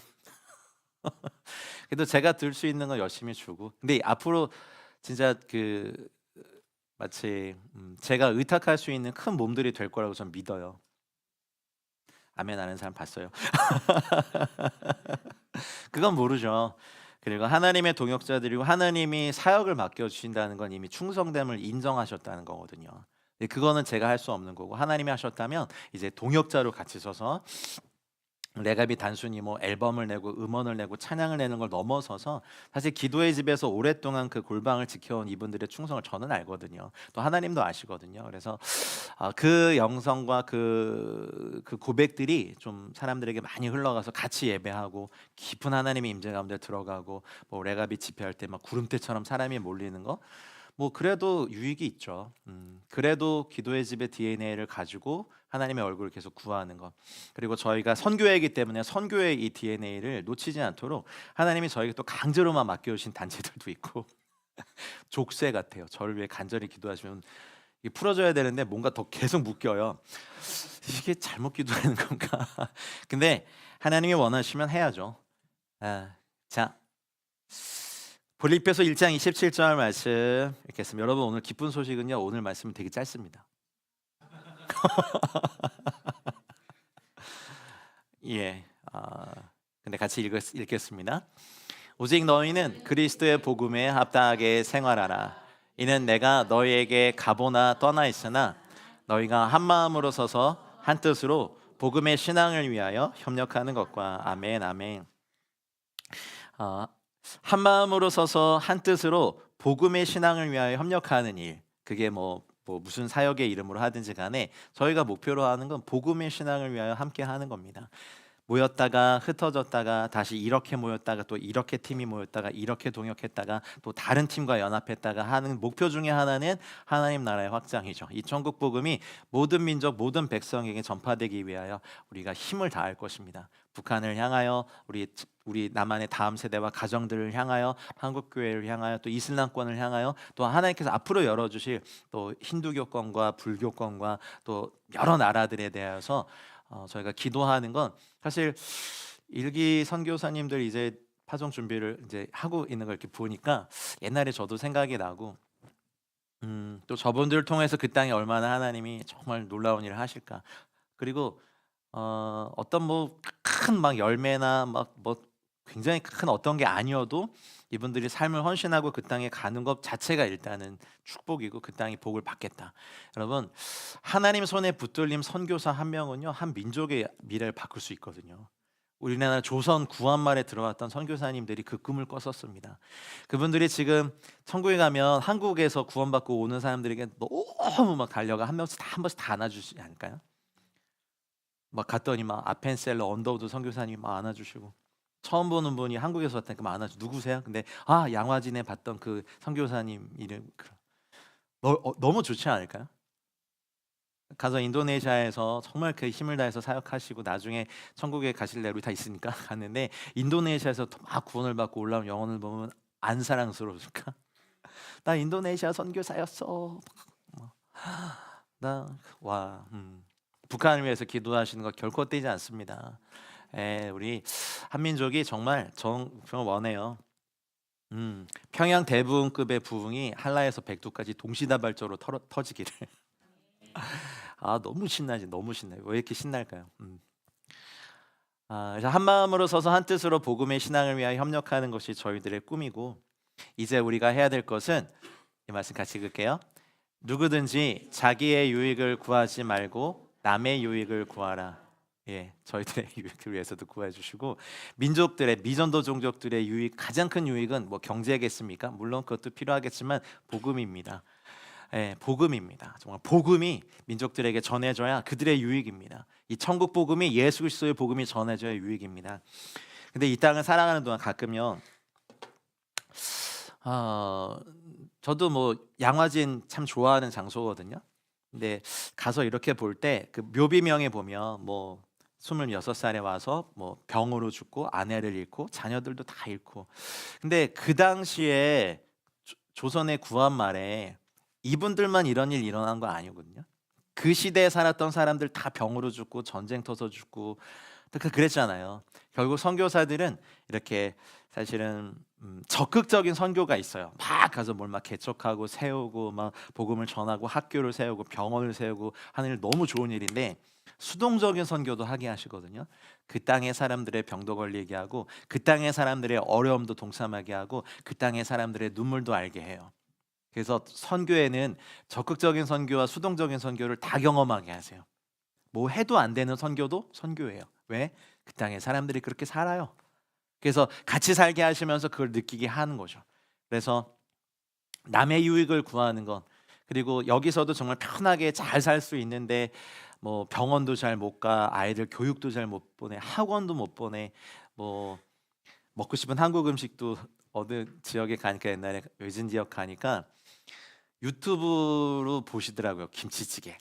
그래도 제가 들 수 있는 거 열심히 주고, 근데 앞으로 진짜 그 마치 제가 의탁할 수 있는 큰 몸들이 될 거라고 전 믿어요. 아멘 하는 사람 봤어요? 그건 모르죠. 그리고 하나님의 동역자들이고 하나님이 사역을 맡겨주신다는 건 이미 충성됨을 인정하셨다는 거거든요. 근데 그거는 제가 할 수 없는 거고, 하나님이 하셨다면 이제 동역자로 같이 서서 레갑이 단순히 뭐 앨범을 내고 음원을 내고 찬양을 내는 걸 넘어서서 사실 기도의 집에서 오랫동안 그 골방을 지켜온 이분들의 충성을 저는 알거든요. 또 하나님도 아시거든요. 그래서 그 영성과 그 고백들이 좀 사람들에게 많이 흘러가서 같이 예배하고 깊은 하나님의 임재 가운데 들어가고, 뭐 레갑이 집회할 때 막 구름대처럼 사람이 몰리는 거, 뭐 그래도 유익이 있죠. 그래도 기도의 집의 DNA를 가지고 하나님의 얼굴을 계속 구하는 것, 그리고 저희가 선교회이기 때문에 선교의 이 DNA를 놓치지 않도록 하나님이 저에게 또 강제로만 맡겨주신 단체들도 있고 족쇄 같아요. 저를 위해 간절히 기도하시면 이게 풀어져야 되는데 뭔가 더 계속 묶여요. 이게 잘못 기도하는 건가? 근데 하나님이 원하시면 해야죠. 자, 빌립보서 1장 27절 말씀 읽겠습니다. 여러분, 오늘 기쁜 소식은요, 오늘 말씀은 되게 짧습니다. 예, 근데 같이 읽겠습니다. 오직 너희는 그리스도의 복음에 합당하게 생활하라. 이는 내가 너희에게 가보나 떠나 있으나 너희가 한 마음으로 서서 한 뜻으로 복음의 신앙을 위하여 협력하는 것과. 아멘, 아멘. 한 마음으로 서서 한 뜻으로 복음의 신앙을 위하여 협력하는 일, 그게 뭐 무슨 사역의 이름으로 하든지 간에 저희가 목표로 하는 건 복음의 신앙을 위하여 함께 하는 겁니다. 모였다가 흩어졌다가 다시 이렇게 모였다가 또 이렇게 팀이 모였다가 이렇게 동역했다가 또 다른 팀과 연합했다가 하는 목표 중에 하나는 하나님 나라의 확장이죠. 이 천국 복음이 모든 민족 모든 백성에게 전파되기 위하여 우리가 힘을 다할 것입니다. 북한을 향하여 우리 남한의 다음 세대와 가정들을 향하여 한국 교회를 향하여 또 이슬람권을 향하여 또 하나님께서 앞으로 열어주실 또 힌두교권과 불교권과 또 여러 나라들에 대해서 저희가 기도하는 건 사실 일기 선교사님들 이제 파송 준비를 이제 하고 있는 걸 이렇게 보니까 옛날에 저도 생각이 나고, 또 저분들을 통해서 그 땅에 얼마나 하나님이 정말 놀라운 일을 하실까. 그리고 어떤 뭐 큰 막 열매나 막 뭐 굉장히 큰 어떤 게 아니어도 이분들이 삶을 헌신하고 그 땅에 가는 것 자체가 일단은 축복이고 그 땅이 복을 받겠다. 여러분, 하나님 손에 붙들림 선교사 한 명은요, 한 민족의 미래를 바꿀 수 있거든요. 우리나라 조선 구한말에 들어왔던 선교사님들이 그 꿈을 꿨었습니다. 그분들이 지금 천국에 가면 한국에서 구원받고 오는 사람들에게 너무 막 달려가 한 번씩 다 안아주지 않을까요? 막 갔더니 막 아펜셀러 언더우드 선교사님이 막 안아주시고, 처음 보는 분이 한국에서 왔다니까 막 안아주, 누구세요? 근데 양화진에 봤던 그 선교사님 이름. 너무 좋지 않을까요? 가서 인도네시아에서 정말 그 힘을 다해서 사역하시고 나중에 천국에 가실 내로 다 있으니까 갔는데 인도네시아에서 막 구원을 받고 올라온 영혼을 보면 안 사랑스러울까? 나 인도네시아 선교사였어. 나와 북한을 위해서 기도하시는 거 결코 떼지 않습니다. 우리 한민족이 정말 원해요. 평양 대부흥급의 부흥이 한라에서 백두까지 동시다발적으로 터지기를. 아 너무 신나지, 너무 신나요. 왜 이렇게 신날까요? 그래서 한 마음으로 서서 한 뜻으로 복음의 신앙을 위하여 협력하는 것이 저희들의 꿈이고, 이제 우리가 해야 될 것은 이 말씀 같이 읽을게요. 누구든지 자기의 유익을 구하지 말고 남의 유익을 구하라. 저희들의 유익을 위해서도 구해 주시고, 민족들의 미전도 종족들의 유익, 가장 큰 유익은 뭐 경제겠습니까? 물론 그것도 필요하겠지만 복음입니다. 복음입니다. 정말 복음이 민족들에게 전해져야 그들의 유익입니다. 이 천국 복음이 예수 그리스도의 복음이 전해져야 유익입니다. 근데 이 땅을 살아가는 동안 가끔요, 저도 뭐 양화진 참 좋아하는 장소거든요. 근데 가서 이렇게 볼 때 그 묘비명에 보면 뭐 26살에 와서 뭐 병으로 죽고 아내를 잃고 자녀들도 다 잃고, 근데 그 당시에 조선의 구한 말에 이분들만 이런 일 일어난 거 아니거든요. 그 시대에 살았던 사람들 다 병으로 죽고 전쟁 터서 죽고 그랬잖아요. 결국 선교사들은 이렇게 사실은 적극적인 선교가 있어요. 막 가서 뭘 막 개척하고 세우고 막 복음을 전하고 학교를 세우고 병원을 세우고 하는 일, 너무 좋은 일인데 수동적인 선교도 하게 하시거든요. 그 땅의 사람들의 병도 걸리게 하고 그 땅의 사람들의 어려움도 동참하게 하고 그 땅의 사람들의 눈물도 알게 해요. 그래서 선교에는 적극적인 선교와 수동적인 선교를 다 경험하게 하세요. 뭐 해도 안 되는 선교도 선교예요. 왜? 그 땅에 사람들이 그렇게 살아요. 그래서 같이 살게 하시면서 그걸 느끼게 하는 거죠. 그래서 남의 유익을 구하는 것, 그리고 여기서도 정말 편하게 잘 살 수 있는데 뭐 병원도 잘 못 가, 아이들 교육도 잘 못 보내, 학원도 못 보내, 뭐 먹고 싶은 한국 음식도 어느 지역에 가니까, 옛날에 외진 지역 가니까 유튜브로 보시더라고요. 김치찌개.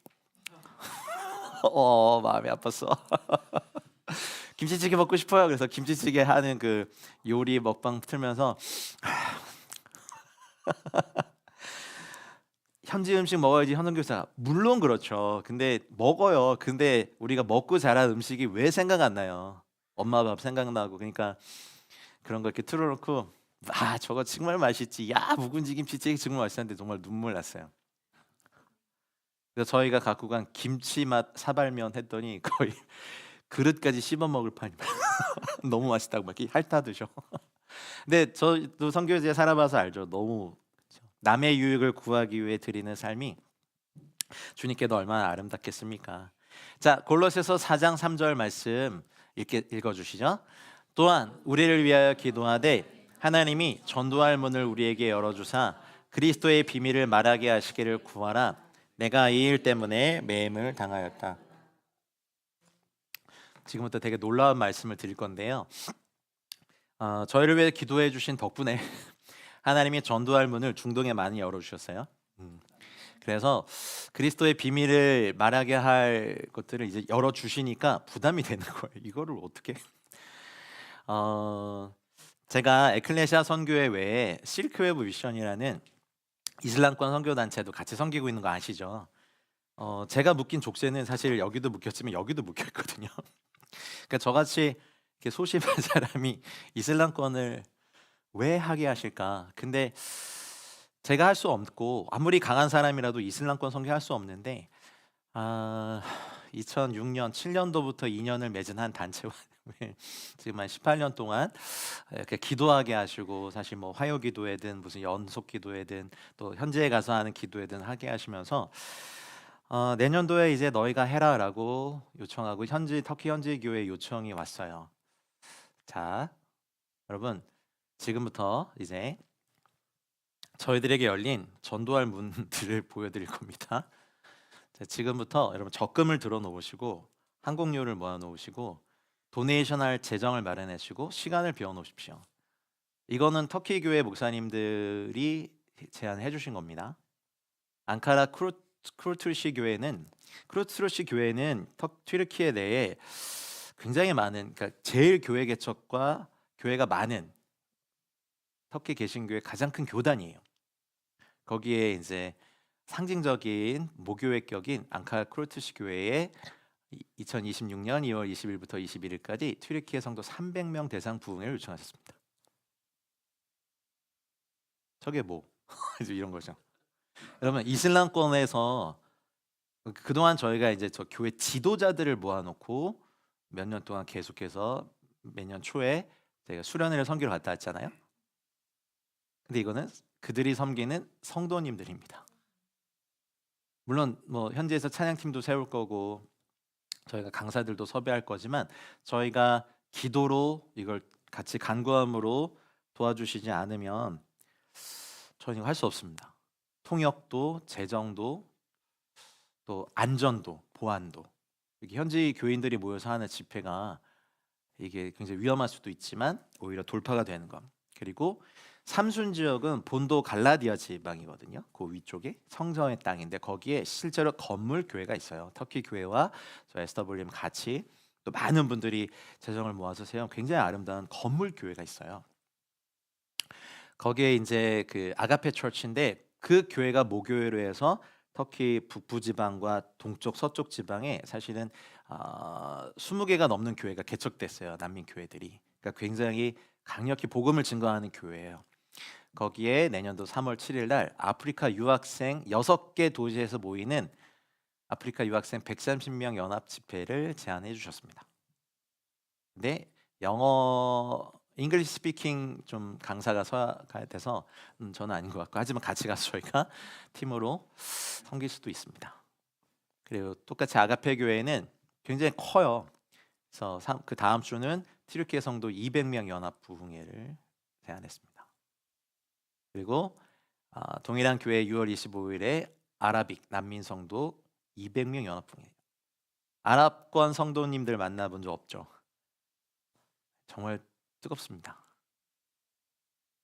마음이 아팠어. 김치찌개 먹고 싶어요. 그래서 김치찌개 하는 그 요리 먹방 틀면서 현지 음식 먹어야지, 현선교사. 물론 그렇죠. 근데 먹어요. 근데 우리가 먹고 자란 음식이 왜 생각 안 나요? 엄마 밥 생각나고. 그러니까 그런 거 이렇게 틀어놓고 저거 정말 맛있지. 야 묵은지 김치찌개 정말 맛있는데 정말 눈물 났어요. 그래서 저희가 갖고 간 김치 맛 사발면 했더니 거의 그릇까지 씹어 먹을 판이 너무 맛있다고 막 이렇게 핥아드셔. 근데 저도 선교지에 살아봐서 알죠. 너무 남의 유익을 구하기 위해 드리는 삶이 주님께도 얼마나 아름답겠습니까? 자, 골로새서 4장 3절 말씀 읽어주시죠. 또한 우리를 위하여 기도하되 하나님이 전도할 문을 우리에게 열어주사 그리스도의 비밀을 말하게 하시기를 구하라. 내가 이 일 때문에 매임을 당하였다. 지금부터 되게 놀라운 말씀을 드릴 건데요. 저희를 위해 기도해 주신 덕분에 하나님이 전도할 문을 중동에 많이 열어주셨어요. 그래서 그리스도의 비밀을 말하게 할 것들을 이제 열어주시니까 부담이 되는 거예요. 이거를 어떻게? 제가 에클레시아 선교회 외에 실크웨브 미션이라는 이슬람권 선교 단체도 같이 섬기고 있는 거 아시죠? 제가 묶인 족쇄는 사실 여기도 묶였지만 여기도 묶여 있거든요. 그러니까 저같이 이렇게 소심한 사람이 이슬람권을 왜 하게 하실까? 근데 제가 할 수 없고, 아무리 강한 사람이라도 이슬람권 선교할 수 없는데 2006년 7년도부터 2년을 맺은 한 단체와 지금 한 18년 동안 이렇게 기도하게 하시고, 사실 뭐 화요 기도회든 무슨 연속 기도회든 또 현지에 가서 하는 기도회든 하게 하시면서 내년도에 이제 너희가 해라라고 요청하고 터키 현지 교회 요청이 왔어요. 자, 여러분, 지금부터 이제 저희들에게 열린 전도할 문들을 보여드릴 겁니다. 자, 지금부터 여러분 적금을 들어 놓으시고 항공료를 모아 놓으시고 도네이션할 재정을 마련하시고 시간을 비워 놓으십시오. 이거는 터키 교회 목사님들이 제안해 주신 겁니다. 앙카라 크루트루시 교회는 튀르키예 내에 굉장히 많은, 그러니까 제일 교회 개척과 교회가 많은 터키 개신교의 가장 큰 교단이에요. 거기에 이제 상징적인 모교의 격인 앙카라 크루트루시 교회에 2026년 2월 20일부터 21일까지 튀르키예 성도 300명 대상 부흥회를 요청하셨습니다. 저게 뭐 이런 거죠. 여러분, 이슬람권에서 그동안 저희가 이제 저 교회 지도자들을 모아놓고 몇 년 동안 계속해서 매년 초에 제가 수련회를 섬기러 갔다 왔잖아요. 근데 이거는 그들이 섬기는 성도님들입니다. 물론 뭐 현지에서 찬양팀도 세울 거고 저희가 강사들도 섭외할 거지만 저희가 기도로 이걸 같이 간구함으로 도와주시지 않으면 저희는 할 수 없습니다. 통역도, 재정도, 또 안전도, 보안도. 이게 현지 교인들이 모여서 하는 집회가 이게 굉장히 위험할 수도 있지만 오히려 돌파가 되는 것. 그리고 삼순 지역은 본도 갈라디아 지방이거든요. 그 위쪽에 성전의 땅인데 거기에 실제로 건물 교회가 있어요. 터키 교회와 저 SWM 같이 또 많은 분들이 재정을 모아서 세운 굉장히 아름다운 건물 교회가 있어요. 거기에 이제 그 아가페 처치인데 그 교회가 모교회로 해서 터키 북부 지방과 동쪽 서쪽 지방에 사실은 20개가 넘는 교회가 개척됐어요. 난민 교회들이. 그러니까 굉장히 강력히 복음을 증거하는 교회예요. 거기에 내년도 3월 7일 날 아프리카 유학생 6개 도시에서 모이는 아프리카 유학생 130명 연합 집회를 제안해 주셨습니다. 근데 영어 잉글리시 스피킹 좀 강사가 가야 돼서 저는 아닌 것 같고, 하지만 같이 가서 저희가 팀으로 섬길 수도 있습니다. 그리고 똑같이 아가페 교회는 굉장히 커요. 그래서 그 다음 주는 튀르키예 성도 200명 연합 부흥회를 제안했습니다. 그리고 동일한 교회 6월 25일에 아라빅 난민 성도 200명 연합 부흥회. 아랍권 성도님들 만나본 적 없죠? 정말 뜨겁습니다.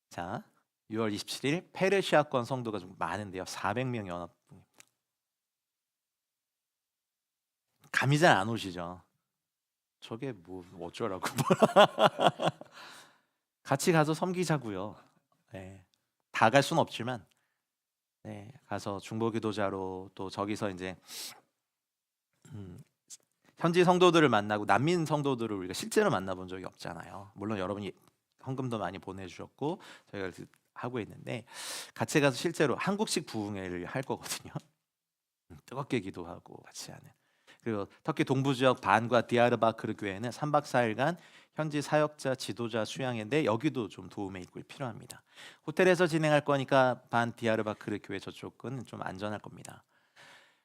자, 6월 27일 페르시아권 성도가 좀 많은데요. 400명 연합 부흥입니다. 감이 잘 안 오시죠? 저게 뭐 어쩌라고. 같이 가서 섬기자고요. 네, 다 갈 수는 없지만 네, 가서 중보기도자로 또 저기서 이제 현지 성도들을 만나고 난민 성도들을 우리가 실제로 만나본 적이 없잖아요. 물론 여러분이 헌금도 많이 보내주셨고 저희가 하고 있는데 같이 가서 실제로 한국식 부흥회를 할 거거든요. 뜨겁게 기도하고 같이 하는. 그리고 터키 동부 지역 반과 디야르바크르 교회는 3박 4일간 현지 사역자 지도자 수양인데 여기도 좀 도움의 일꾼이 필요합니다. 호텔에서 진행할 거니까 반 디야르바크르 교회 저쪽은 좀 안전할 겁니다.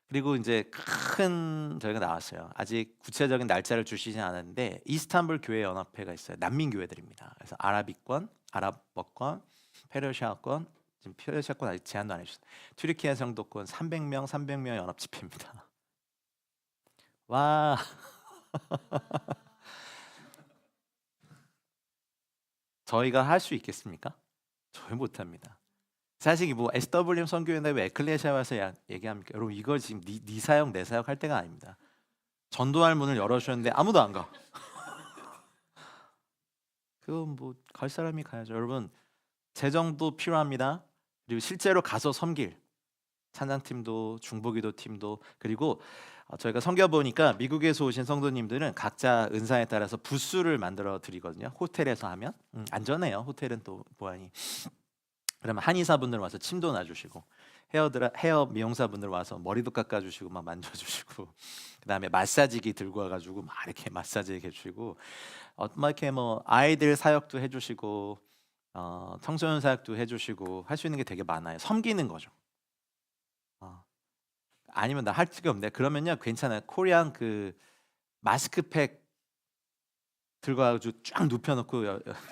그리고 이제 큰 저희가 나왔어요. 아직 구체적인 날짜를 주시진 않았는데 이스탄불 교회 연합회가 있어요. 난민 교회들입니다. 그래서 아랍이권, 아랍어권, 페르시아권, 지금 페르시아권 아직 제한도 안 해주셨어요. 튀르키예 성도권 300명 연합 집회입니다. 와. 저희가 할 수 있겠습니까? 저희 못합니다. 사실 뭐 SWM 선교회나 왜 에클레시아 와서 얘기합니까? 여러분 이거 지금 네 사역 내 사역 할 때가 아닙니다. 전도할 문을 열어주셨는데 아무도 안 가. 그건 뭐 갈 사람이 가야죠. 여러분 재정도 필요합니다. 그리고 실제로 가서 섬길 찬양팀도 중보기도 팀도. 그리고 저희가 섬겨 보니까 미국에서 오신 성도님들은 각자 은사에 따라서 부스를 만들어 드리거든요. 호텔에서 하면 안전해요. 호텔은 또 보안이. 그러면 한의사분들 와서 침도 놔주시고 헤어 미용사분들 와서 머리도 깎아주시고 막 만져주시고 그다음에 마사지기 들고 와가지고 막 이렇게 마사지 해주시고 막 이렇게 뭐 아이들 사역도 해주시고 청소년 사역도 해주시고 할 수 있는 게 되게 많아요. 섬기는 거죠. 아니면 나 할 수가 없네. 그러면요 괜찮아요. 코리안 그 마스크팩 들고 와가지고 쫙 눕혀놓고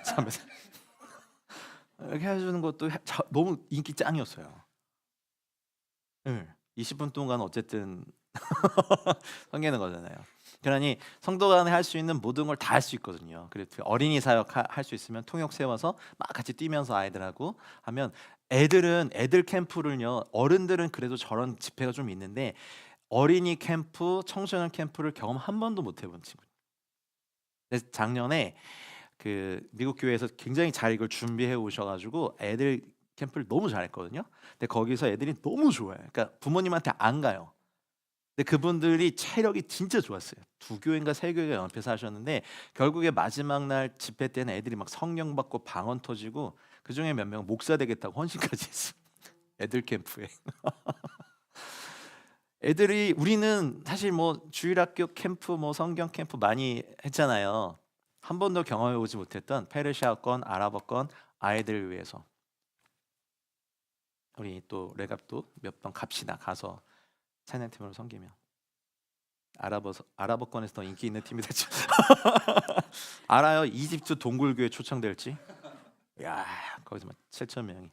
잠에서 이렇게 해주는 것도 너무 인기 짱이었어요. 20분 동안 어쨌든 섬기는 거잖아요. 그러니 성도 간에 할 수 있는 모든 걸 다 할 수 있거든요. 그래서 어린이 사역 할 수 있으면 통역 세워서 막 같이 뛰면서 아이들하고 하면 애들은 애들 캠프를요. 어른들은 그래도 저런 집회가 좀 있는데 어린이 캠프, 청소년 캠프를 경험 한 번도 못 해본 친구. 그래서 작년에 그 미국 교회에서 굉장히 잘 이걸 준비해 오셔가지고 애들 캠프를 너무 잘했거든요. 근데 거기서 애들이 너무 좋아요. 그러니까 부모님한테 안 가요. 근데 그분들이 체력이 진짜 좋았어요. 두 교회인가 세 교회가 연합해서 하셨는데 결국에 마지막 날 집회 때는 애들이 막 성령 받고 방언 터지고 그 중에 몇 명 목사 되겠다고 헌신까지 했어요. 애들 캠프에. 애들이 우리는 사실 뭐 주일학교 캠프, 뭐 성경 캠프 많이 했잖아요. 한 번도 경험해 보지 못했던 페르시아권, 아랍어권 아이들을 위해서 우리 또 레갑도 몇 번 갑시다. 가서 찬양팀으로 섬기며 아랍어권에서 더 인기 있는 팀이 됐죠. 알아요? 이집트 동굴교회 초청될지. 야, 거기서 막 7천 명이.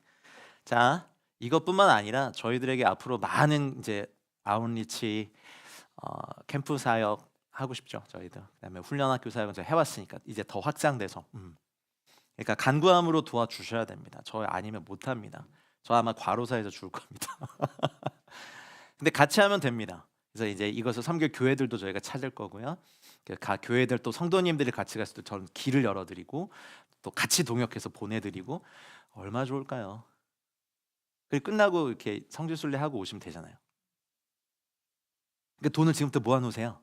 자, 이것뿐만 아니라 저희들에게 앞으로 많은 이제 아웃리치 캠프 사역 하고 싶죠. 저희도. 그다음에 훈련학교 사역은 제가 해왔으니까 이제 더 확장돼서. 그러니까 간구함으로 도와주셔야 됩니다. 저 아니면 못합니다. 저 아마 과로사에서 죽을 겁니다. 근데 같이 하면 됩니다. 그래서 이제 이것을 섬길 교회들도 저희가 찾을 거고요. 각 교회들 또 성도님들이 같이 갔을 때 저는 길을 열어드리고 또 같이 동역해서 보내드리고 얼마 좋을까요? 그리고 끝나고 이렇게 성지순례 하고 오시면 되잖아요. 그러니까 돈을 지금부터 모아놓으세요.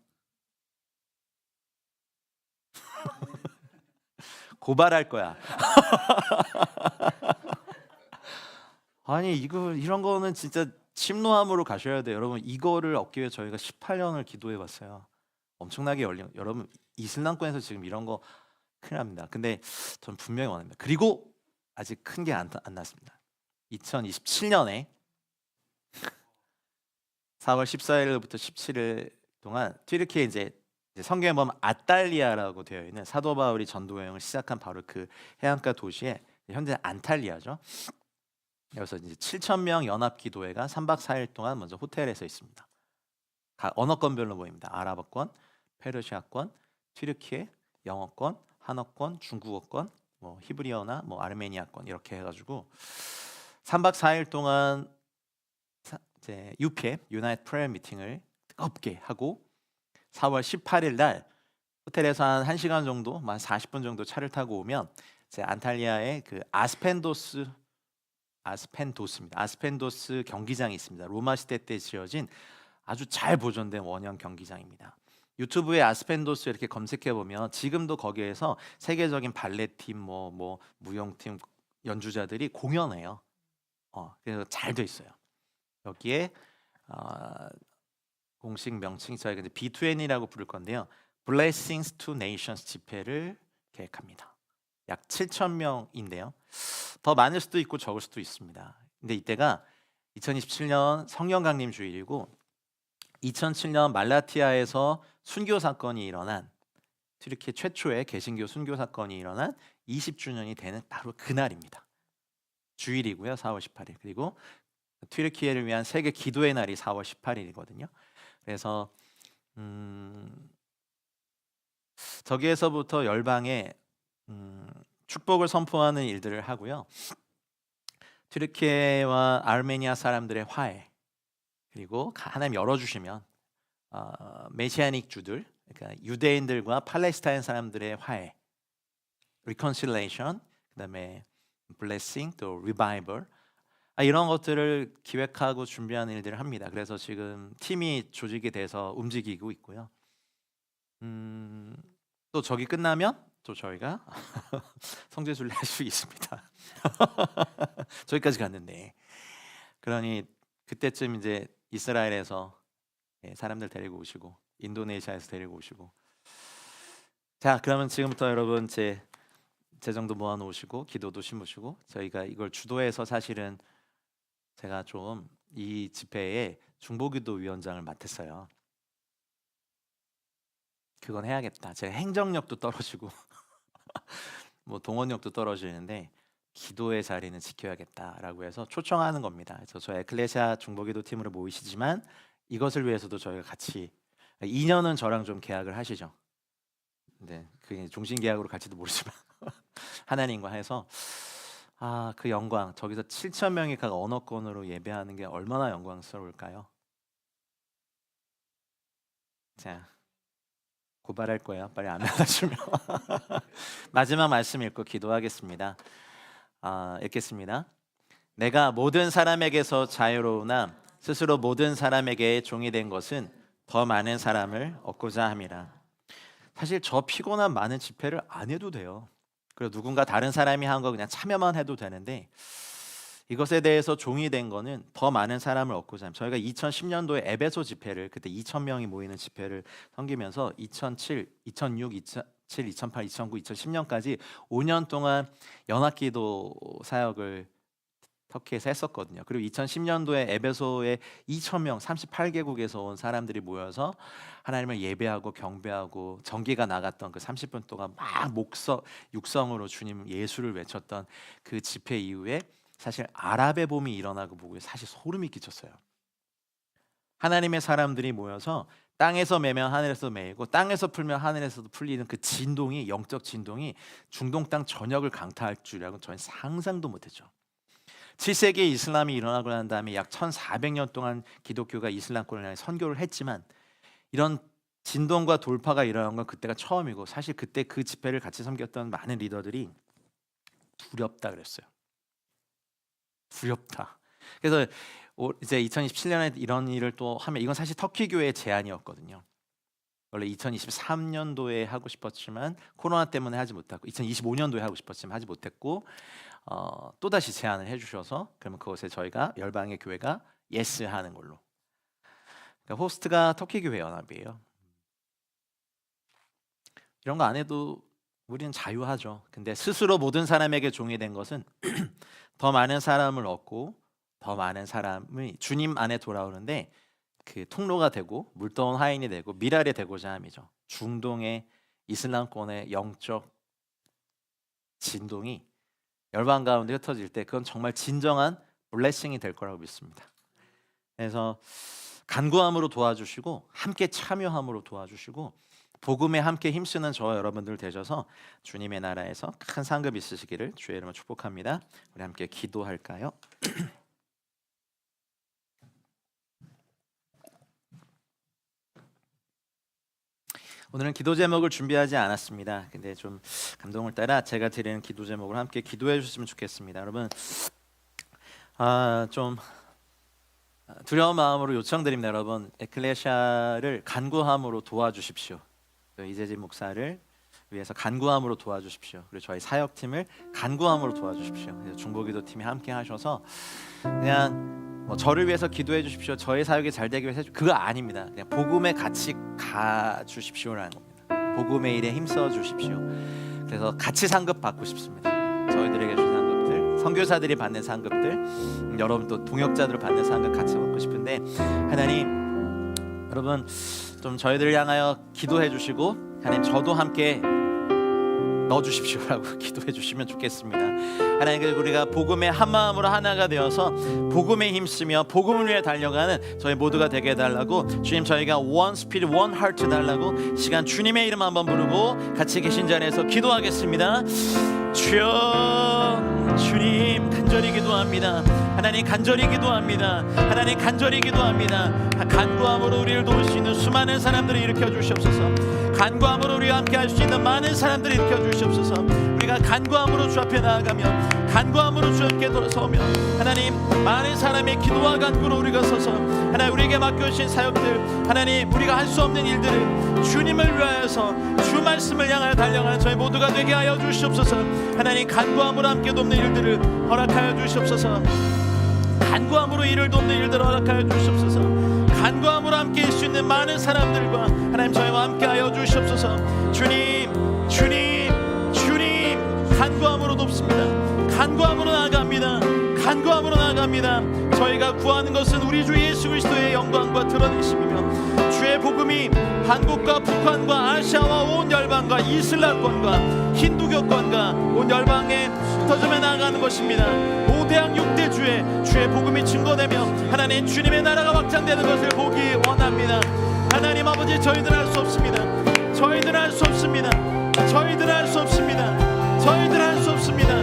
고발할 거야. 아니 이런 거는 진짜 침노함으로 가셔야 돼요. 여러분 이거를 얻기 위해 저희가 18년을 기도해 봤어요. 엄청나게 열린 여러분 이슬람권에서 지금 이런 거 큰일 납니다. 근데 전 분명히 원합니다. 그리고 아직 큰 게 안 났습니다. 2027년에 4월 14일부터 17일 동안 튀르키예 이제 성경에 보면 아탈리아라고 되어 있는 사도 바울이 전도 여행을 시작한 바로 그 해안가 도시에 현재 안탈리아죠. 여기서 이제 7천 명 연합 기도회가 3박 4일 동안 먼저 호텔에서 있습니다. 각 언어권별로 모입니다. 아랍어권, 페르시아권, 튀르키예, 영어권, 한어권, 중국어권, 뭐 히브리어나 뭐 아르메니아권 이렇게 해가지고 3박 4일 동안 이제 UPM 유나이트 프레어 미팅을 뜨겁게 하고 4월 18일 날 호텔에서 한 1시간 정도, 한 40분 정도 차를 타고 오면 이제 안탈리아의 그 아스펜도스입니다. 아스펜도스 경기장이 있습니다. 로마 시대 때 지어진 아주 잘 보존된 원형 경기장입니다. 유튜브에 아스펜도스 이렇게 검색해 보면 지금도 거기에서 세계적인 발레팀, 뭐 무용팀 연주자들이 공연해요. 그래서 잘 돼 있어요. 여기에 공식 명칭이 저희가 이제 B2N이라고 부를 건데요. Blessings to Nations 집회를 계획합니다. 약 7천 명인데요. 더 많을 수도 있고 적을 수도 있습니다. 근데 이때가 2027년 성령 강림 주일이고 2007년 말라티아에서 순교 사건이 일어난 튀르키예 최초의 개신교 순교 사건이 일어난 20주년이 되는 바로 그날입니다. 주일이고요. 4월 18일. 그리고 튀르키예를 위한 세계 기도의 날이 4월 18일이거든요. 그래서 저기에서부터 열방에 축복을 선포하는 일들을 하고요. 튀르키예와 아르메니아 사람들의 화해, 그리고 하나님 열어주시면 메시아닉 주들, 그러니까 유대인들과 팔레스타인 사람들의 화해, reconciliation, 그다음에 blessing, 또 revival, 이런 것들을 기획하고 준비하는 일들을 합니다. 그래서 지금 팀이 조직이 돼서 움직이고 있고요. 또 저기 끝나면 또 저희가 성지순례 할 수 있습니다. 저기까지 갔는데, 그러니 그때쯤 이제 이스라엘에서 사람들 데리고 오시고 인도네시아에서 데리고 오시고. 자, 그러면 지금부터 여러분 제 재정도 모아 놓으시고 기도도 심으시고, 저희가 이걸 주도해서 사실은 제가 좀 이 집회에 중보기도 위원장을 맡았어요. 그건 해야겠다. 제가 행정력도 떨어지고 뭐 동원력도 떨어지는데 기도의 자리는 지켜야겠다라고 해서 초청하는 겁니다. 그래서 저 에클레시아 중보기도 팀으로 모이시지만 이것을 위해서도 저희가 같이 2년은 저랑 좀 계약을 하시죠. 근데 그게 종신 계약으로 갈지도 모르지만 하나님과 해서 그 영광, 저기서 7천 명이 각 언어권으로 예배하는 게 얼마나 영광스러울까요? 자, 고발할 거예요. 빨리 안 받아주면. 마지막 말씀 읽고 기도하겠습니다. 읽겠습니다. 내가 모든 사람에게서 자유로우나 스스로 모든 사람에게 종이 된 것은 더 많은 사람을 얻고자 함이라. 사실 저 피곤한 많은 집회를 안 해도 돼요. 그리고 누군가 다른 사람이 한 거 그냥 참여만 해도 되는데, 이것에 대해서 종이 된 거는 더 많은 사람을 얻고자 합니다. 저희가 2010년도에 에베소 집회를, 그때 2,000명이 모이는 집회를 섬기면서 2007, 2006, 2007, 2008, 2009, 2010년까지 5년 동안 연합기도 사역을 터키에서 했었거든요. 그리고 2010년도에 에베소에 2,000명 38개국에서 온 사람들이 모여서 하나님을 예배하고 경배하고 전기가 나갔던 그 30분 동안 막 육성으로 주님 예수를 외쳤던 그 집회 이후에 사실 아랍의 봄이 일어나고 보고 사실 소름이 끼쳤어요. 하나님의 사람들이 모여서 땅에서 매면 하늘에서 매이고 땅에서 풀면 하늘에서도 풀리는 그 진동이, 영적 진동이 중동 땅 전역을 강타할 줄이라고는 저는 상상도 못했죠. 7세기에 이슬람이 일어나고 난 다음에 약 1400년 동안 기독교가 이슬람권을 향해 선교를 했지만 이런 진동과 돌파가 일어난 건 그때가 처음이고, 사실 그때 그 집회를 같이 섬겼던 많은 리더들이 두렵다 그랬어요. 두렵다. 그래서 이제 2027년에 이런 일을 또 하면, 이건 사실 터키 교회의 제안이었거든요. 원래 2023년도에 하고 싶었지만 코로나 때문에 하지 못하고, 2025년도에 하고 싶었지만 하지 못했고, 또 다시 제안을 해주셔서 그러면 그것에 저희가 열방의 교회가 예스 하는 걸로. 그러니까 호스트가 터키 교회 연합이에요. 이런 거 안 해도 우리는 자유하죠. 근데 스스로 모든 사람에게 종이 된 것은 더 많은 사람을 얻고 더 많은 사람이 주님 안에 돌아오는데 그 통로가 되고 물떠온 화인이 되고 미랄이 되고자 함이죠. 중동의 이슬람권의 영적 진동이 열방 가운데 흩어질 때 그건 정말 진정한 블레싱이 될 거라고 믿습니다. 그래서 간구함으로 도와주시고 함께 참여함으로 도와주시고 복음에 함께 힘쓰는 저와 여러분들 되셔서 주님의 나라에서 큰 상급 있으시기를 주의 이름으로 축복합니다. 우리 함께 기도할까요? 오늘은 기도 제목을 준비하지 않았습니다. 근데 좀 감동을 따라 제가 드리는 기도 제목을 함께 기도해 주셨으면 좋겠습니다. 여러분, 좀 두려운 마음으로 요청드립니다. 여러분, 에클레시아를 간구함으로 도와주십시오. 이재진 목사를 위해서 간구함으로 도와주십시오. 그리고 저희 사역팀을 간구함으로 도와주십시오. 그래서 중보기도팀이 함께 하셔서 그냥 저를 위해서 기도해 주십시오, 저희 사역이 잘 되기 위해서 그거 아닙니다. 그냥 복음에 같이 가 주십시오라는 겁니다. 복음의 일에 힘써 주십시오. 그래서 같이 상급 받고 싶습니다. 저희들에게 준 상급들, 선교사들이 받는 상급들, 여러분 또 동역자들 받는 상급 같이 받고 싶은데, 하나님, 여러분 좀 저희들을 향하여 기도해 주시고 하나님 저도 함께 넣어주십시오라고 기도해 주시면 좋겠습니다. 하나님, 그리고 우리가 복음의 한 마음으로 하나가 되어서 복음에 힘쓰며 복음을 위해 달려가는 저희 모두가 되게 해달라고, 주님 저희가 one spirit, one heart 달라고 시간 주님의 이름 한번 부르고 같이 계신 자리에서 기도하겠습니다. 주여, 주님 간절히 기도합니다. 하나님 간절히 기도합니다. 하나님 간절히 기도합니다. 간구함으로 우리를 도울 수 있는 수많은 사람들을 일으켜 주시옵소서. 간구함으로 우리와 함께 할 수 있는 많은 사람들을 일으켜 주시옵소서. 우리가 간구함으로 주 앞에 나아가며 간구함으로 주 앞에 돌아서며 하나님 많은 사람의 기도와 간구로 우리가 서서 하나님 우리에게 맡겨주신 사역들, 하나님 우리가 할 수 없는 일들을 주님을 위하여서 주 말씀을 향하여 달려가는 저희 모두가 되게 하여 주시옵소서. 하나님 간구함으로 함께 돕는 일들을 허락하여 주시옵소서. 간구함으로 일을 돕는 일들을 허락하여 주시옵소서. 간구함으로 함께 할 수 있는 많은 사람들과 하나님 저희와 함께 하여 주시옵소서. 주님, 주님, 주님, 간구함으로 돕습니다. 간구함으로 나아갑니다. 간구함으로 나아갑니다. 저희가 구하는 것은 우리 주 예수 그리스도의 영광과 드러내심이며 주의 복음이 한국과 북한과 아시아와 온 열방과 이슬람권과 힌두교권과 온 열방에 흩어져 나아가는 것입니다. 5대양 6대 주의 복음이 증거되며 하나님 주님의 나라가 확장되는 것을 보기 원합니다. 하나님 아버지, 저희들 할 수 없습니다. 저희들 할 수 없습니다. 저희들 할 수 없습니다. 저희들 할 수 없습니다.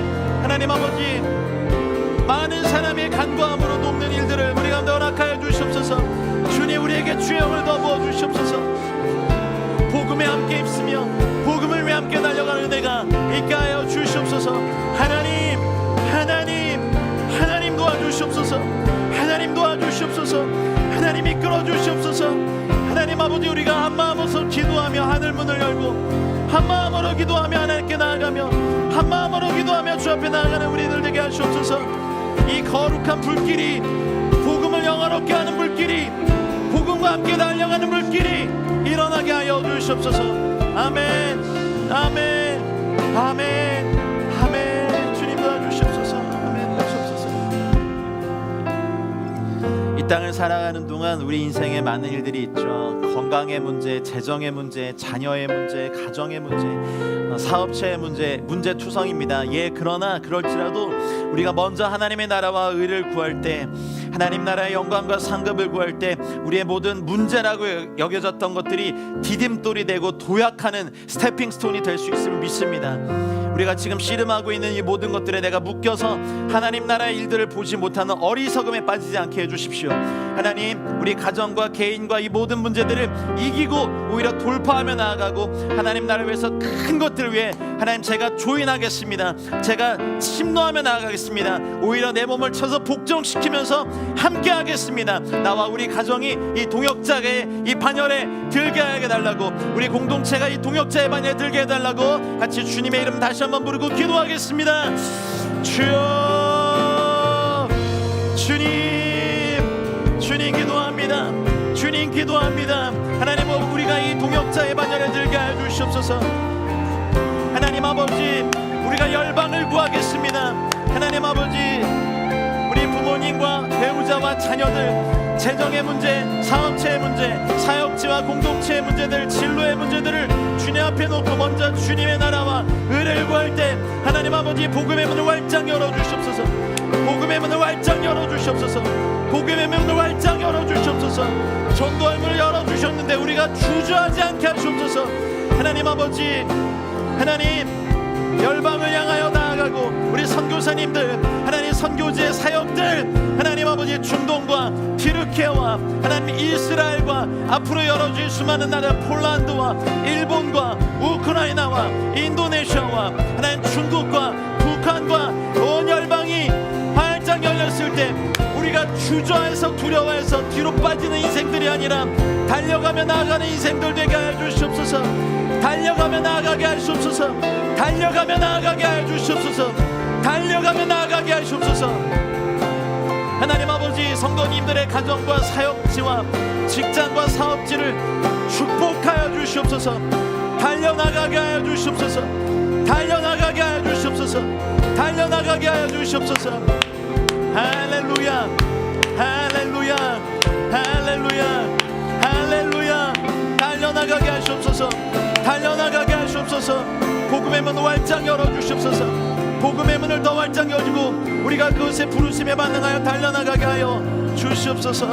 하나님 아버지, 많은 사람의 간구함으로 돕는 일들을 우리 가운데 허락하여 주시옵소서. 주님, 우리에게 주영을 더 부어 주시옵소서. 복음에 함께 있으며 복음을 위해 함께 달려가는 은혜가 있게 하여 주시옵소서. 하나님, 하나님 도와주시옵소서. 하나님 도와주시옵소서. 하나님 이끌어 주시옵소서. 하나님 아버지, 우리가 한마음으로 기도하며 하늘 문을 열고 한마음으로 기도하며 하나님께 나아가며 한마음으로 기도하며 주 앞에 나아가는 우리들 되게 하시옵소서. 이 거룩한 불길이, 복음을 영화롭게 하는 불길이, 복음과 함께 달려가는 불길이 일어나게 하여 주시옵소서. 아멘, 아멘, 아멘, 아멘. 주님 도와주시옵소서. 아멘. 도와주시옵소서. 이 땅을 살아가는 동안 우리 인생에 많은 일들이 있죠. 건강의 문제, 재정의 문제, 자녀의 문제, 가정의 문제, 사업체의 문제 투성입니다. 그러나 그럴지라도 우리가 먼저 하나님의 나라와 의를 구할 때, 하나님 나라의 영광과 상급을 구할 때 우리의 모든 문제라고 여겨졌던 것들이 디딤돌이 되고 도약하는 스태핑스톤이 될 수 있음을 믿습니다. 우리가 지금 씨름하고 있는 이 모든 것들에 내가 묶여서 하나님 나라의 일들을 보지 못하는 어리석음에 빠지지 않게 해주십시오. 하나님, 우리 가정과 개인과 이 모든 문제들을 이기고 오히려 돌파하며 나아가고 하나님 나라를 위해서 큰 것들을 위해 하나님, 제가 조인하겠습니다. 제가 침노하며 나아가겠습니다. 오히려 내 몸을 쳐서 복종시키면서 함께 하겠습니다. 나와 우리 가정이 이 동역자의 이 반열에 들게 하게 달라고, 우리 공동체가 이 동역자의 반열에 들게 해달라고 같이 주님의 이름 다시 한번 부르고 기도하겠습니다. 주여, 주님 기도합니다. 주님 기도합니다. 하나님, 우리가 이 동역자의 반열에 들게 하여 주시옵소서. 하나님 아버지, 우리가 열방을 구하겠습니다. 하나님 아버지, 우리 부모님과 배우자와 자녀들, 재정의 문제, 사업체의 문제, 사역지와 공동체의 문제들, 진로의 문제들을 주님 앞에 놓고 먼저 주님의 나라와 의를 구할 때 하나님 아버지, 복음의 문을 활짝 열어주시옵소서. 복음의 문을 활짝 열어주시옵소서. 복음의 문을 활짝 열어주시옵소서. 전도할 문을 열어주셨는데 우리가 주저하지 않게 하시옵소서. 하나님 아버지, 하나님, 열방을 향하여 나아가고 우리 선교사님들, 하나님 선교지의 사역들, 하나님 아버지, 중동과 튀르키예와 하나님 이스라엘과 앞으로 열어질 수많은 나라, 폴란드와 일본과 우크라이나와 인도네시아와 하나님 중국과 북한과 온 열방이 활짝 열렸을 때 우리가 주저해서 두려워해서 뒤로 빠지는 인생들이 아니라 달려가며 나아가는 인생들 되게 하여 주시옵소서. 달려가며 나아가게 하시옵소서. 달려가며 나아가게 하여 주시옵소서. 달려가며 나아가게 하시옵소서. 하나님 아버지, 성도님들의 가정과 사역지와 직장과 사업지를 축복하여 주시옵소서. 달려나가게 하여 주시옵소서. 달려나가게 하여 주시옵소서. 달려나가게 하여 주시옵소서. 할렐루야, 할렐루야, 할렐루야, 할렐루야. 달려나가게 하시옵소서. 달려나가게 하시옵소서. 복음의 문을 활짝 열어주시옵소서. 복음의 문을 더 활짝 열고 우리가 그것에 부르심에 반응하여 달려나가게 하여 주시옵소서.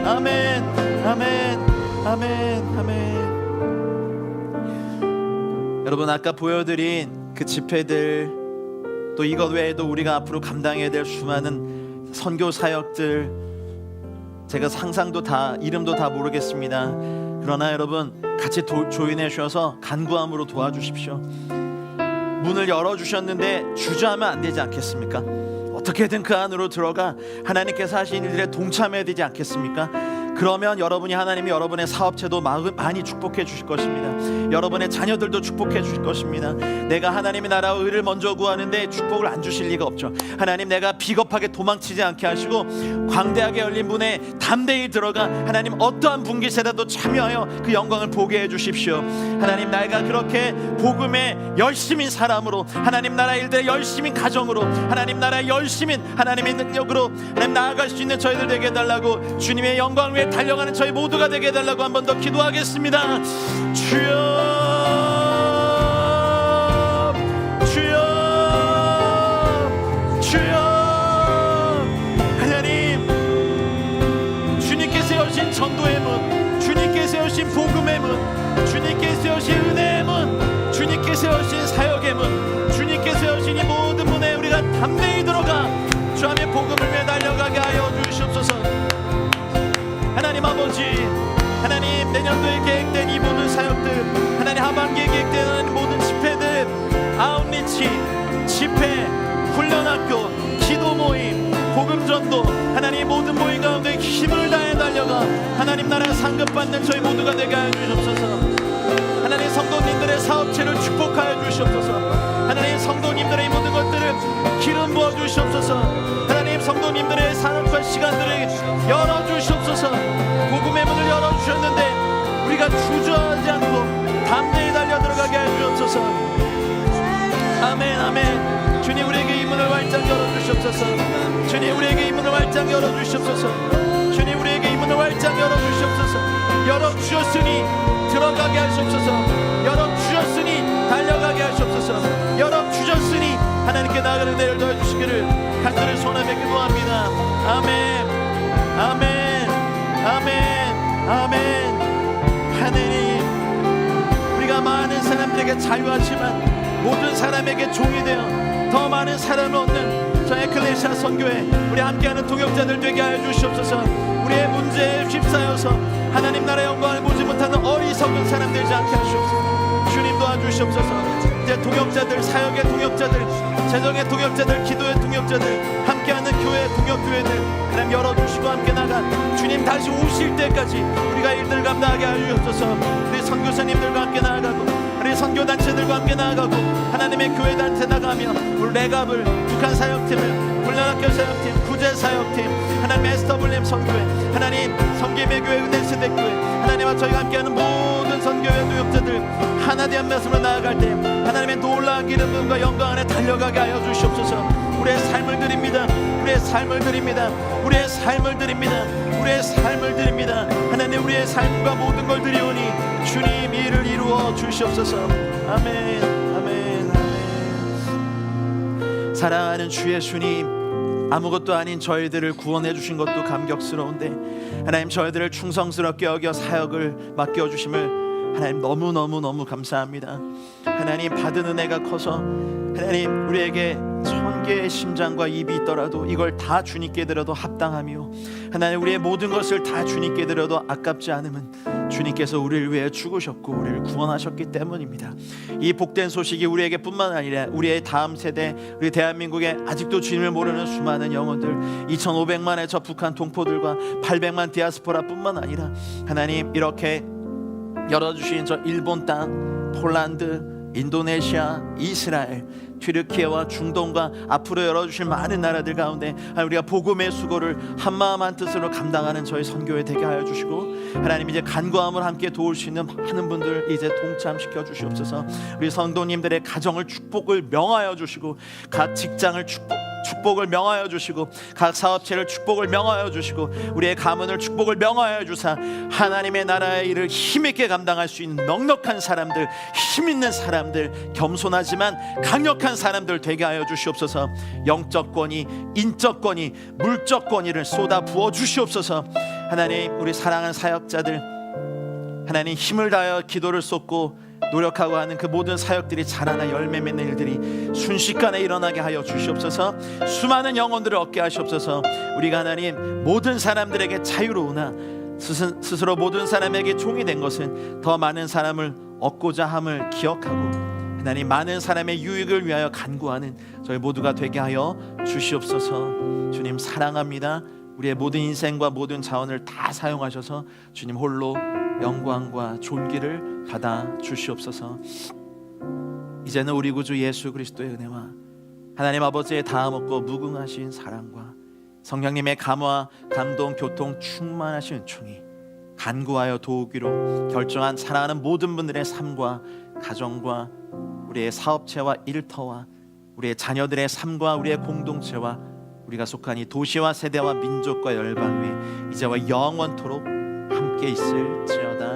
아멘, 아멘, 아멘, 아멘. 여러분, 아까 보여드린 그 집회들, 또 이것 외에도 우리가 앞으로 감당해야 될 수많은 선교 사역들, 제가 상상도 다, 이름도 다 모르겠습니다. 그러나 여러분, 같이 조인해 주셔서 간구함으로 도와주십시오. 문을 열어주셨는데 주저하면 안 되지 않겠습니까? 어떻게든 그 안으로 들어가 하나님께서 하신 일들에 동참해야 되지 않겠습니까? 그러면 여러분이, 하나님이 여러분의 사업체도 많이 축복해 주실 것입니다. 여러분의 자녀들도 축복해 주실 것입니다. 내가 하나님의 나라와 의를 먼저 구하는데 축복을 안 주실 리가 없죠. 하나님, 내가 비겁하게 도망치지 않게 하시고 광대하게 열린 문에 담대히 들어가 하나님 어떠한 분깃에라도 참여하여 그 영광을 보게 해 주십시오. 하나님, 내가 그렇게 복음의 열심인 사람으로, 하나님 나라 일들의 열심인 가정으로, 하나님 나라의 열심인 하나님의 능력으로 하나님 나아갈 수 있는 저희들 되게 해달라고, 주님의 영광을 위해 달려가는 저희 모두가 되게 해달라고 한 번 더 기도하겠습니다. 주여, 주여, 주여. 하나님, 주님께서 여신 전도의 문, 주님께서 여신 복음의 문, 주님께서 여신 은혜의 문, 주님께서 여신 사역의 문, 주님께서 여신 이 모든 문에 우리가 아버지, 하나님 내년도에 계획된 이 모든 사역들, 하나님 하반기에 계획된 모든 집회들, 아웃리치, 집회, 훈련학교, 기도 모임, 복음전도, 하나님 모든 모임 가운데 힘을 다해 달려가 하나님 나라 상급받는 저희 모두가 되게 하여 주시옵소서. 하나님 성도님들의 사업체를 축복하여 주시옵소서. 하나님 성도님들의 모든 것들을 기름 부어 주시옵소서. 하나님 성도님들의 산업과 시간들을 열어 주시옵소서. 복음의 문을 열어 주셨는데 우리가 주저하지 않고 담대히 달려 들어가게 하여 주옵소서. 아멘, 아멘. 주님 우리에게 이 문을 활짝 열어 주시옵소서. 주님 우리에게 이 문을 활짝 열어 주시옵소서. 주님 우리에게 이 문을 활짝 열어 주시옵소서. 열어 주셨으니 들어가게 하시옵소서. 열어 주셨으니 달려가게 하시옵소서. 열어 주셨으니 하나님께 나아가는 데를 도와주시기를 간절히 소원하며 기도합니다. 아멘, 아멘, 아멘, 아멘. 하나님, 우리가 많은 사람들에게 자유하지만 모든 사람에게 종이 되어 더 많은 사람을 얻는 저 에클레시아 선교회 우리 함께하는 동역자들 되게 하여 주시옵소서. 우리의 문제에 휩싸여서 하나님 나라의 영광을 보지 못하는 어리석은 사람 되지 않게 하시옵소서. 주님 도와주시옵소서. 이제 동역자들, 사역의 동역자들, 재정의 동역자들, 기도의 동역자들, 함께하는 교회, 동역교회들 하나님 열어주시고 함께 나가 주님 다시 오실 때까지 우리가 일들을 감당하게 하여 주옵소서. 우리 선교사님들과 함께 나아가고 우리 선교단체들과 함께 나아가고 하나님의 교회단체 나가며 우리 레갑을, 북한 사역팀을, 훈련학교 사역팀, 구제 사역팀, 하나님 에스터블렘 선교회, 하나님 성김의 교회, 은혜세대교회, 하나님과 저희가 함께하는 모든 선교회 노역자들 하나 되한 말씀으로 나아갈 때 하나님의 놀라운 기름 부음과 영광 안에 달려가게 하여 주시옵소서. 우리의 삶을 드립니다. 우리의 삶을 드립니다. 우리의 삶을 드립니다. 우리의 삶을 드립니다. 하나님 우리의 삶과 모든 걸 드리오니 주님 이를 이루어 주시옵소서. 아멘, 아멘, 아멘. 사랑하는 주 예수님, 아무것도 아닌 저희들을 구원해 주신 것도 감격스러운데 하나님 저희들을 충성스럽게 여겨 사역을 맡겨주심을 하나님 너무너무 감사합니다. 하나님 받은 은혜가 커서 하나님 우리에게 1000개의 심장과 입이 있더라도 이걸 다 주님께 드려도 합당하며 하나님 우리의 모든 것을 다 주님께 드려도 아깝지 않음은 주님께서 우리를 위해 죽으셨고 우리를 구원하셨기 때문입니다. 이 복된 소식이 우리에게 뿐만 아니라 우리의 다음 세대, 우리 대한민국에 아직도 주님을 모르는 수많은 영혼들, 2500만의 저 북한 동포들과 800만 디아스포라 뿐만 아니라 하나님 이렇게 열어주신 저 일본 땅, 폴란드, 인도네시아, 이스라엘, 튀르키예와 중동과 앞으로 열어주실 많은 나라들 가운데 우리가 복음의 수고를 한마음 한뜻으로 감당하는 저희 선교회 되게 하여 주시고 하나님 이제 간구함을 함께 도울 수 있는 많은 분들 이제 동참시켜 주시옵소서. 우리 성도님들의 가정을 축복을 명하여 주시고 각 직장을 축복을 명하여 주시고 각 사업체를 축복을 명하여 주시고 우리의 가문을 축복을 명하여 주사 하나님의 나라의 일을 힘있게 감당할 수 있는 넉넉한 사람들, 힘있는 사람들, 겸손하지만 강력한 사람들 되게 하여 주시옵소서. 영적 권위, 인적 권위, 물적 권위를 쏟아 부어 주시옵소서. 하나님 우리 사랑하는 사역자들 하나님 힘을 다하여 기도를 쏟고 노력하고 하는 그 모든 사역들이 자라나 열매 맺는 일들이 순식간에 일어나게 하여 주시옵소서. 수많은 영혼들을 얻게 하시옵소서. 우리가 하나님 모든 사람들에게 자유로우나 스스로 모든 사람에게 종이 된 것은 더 많은 사람을 얻고자 함을 기억하고 하나님 많은 사람의 유익을 위하여 간구하는 저희 모두가 되게 하여 주시옵소서. 주님 사랑합니다. 우리의 모든 인생과 모든 자원을 다 사용하셔서 주님 홀로 영광과 존귀를 받아 주시옵소서. 이제는 우리 구주 예수 그리스도의 은혜와 하나님 아버지의 다함없고 무궁하신 사랑과 성령님의 감화, 감동, 교통 충만하신 은총이 간구하여 도우기로 결정한 사랑하는 모든 분들의 삶과 가정과 우리의 사업체와 일터와 우리의 자녀들의 삶과 우리의 공동체와 우리가 속한 이 도시와 세대와 민족과 열방 위에 이제와 영원토록 함께 있을지어다.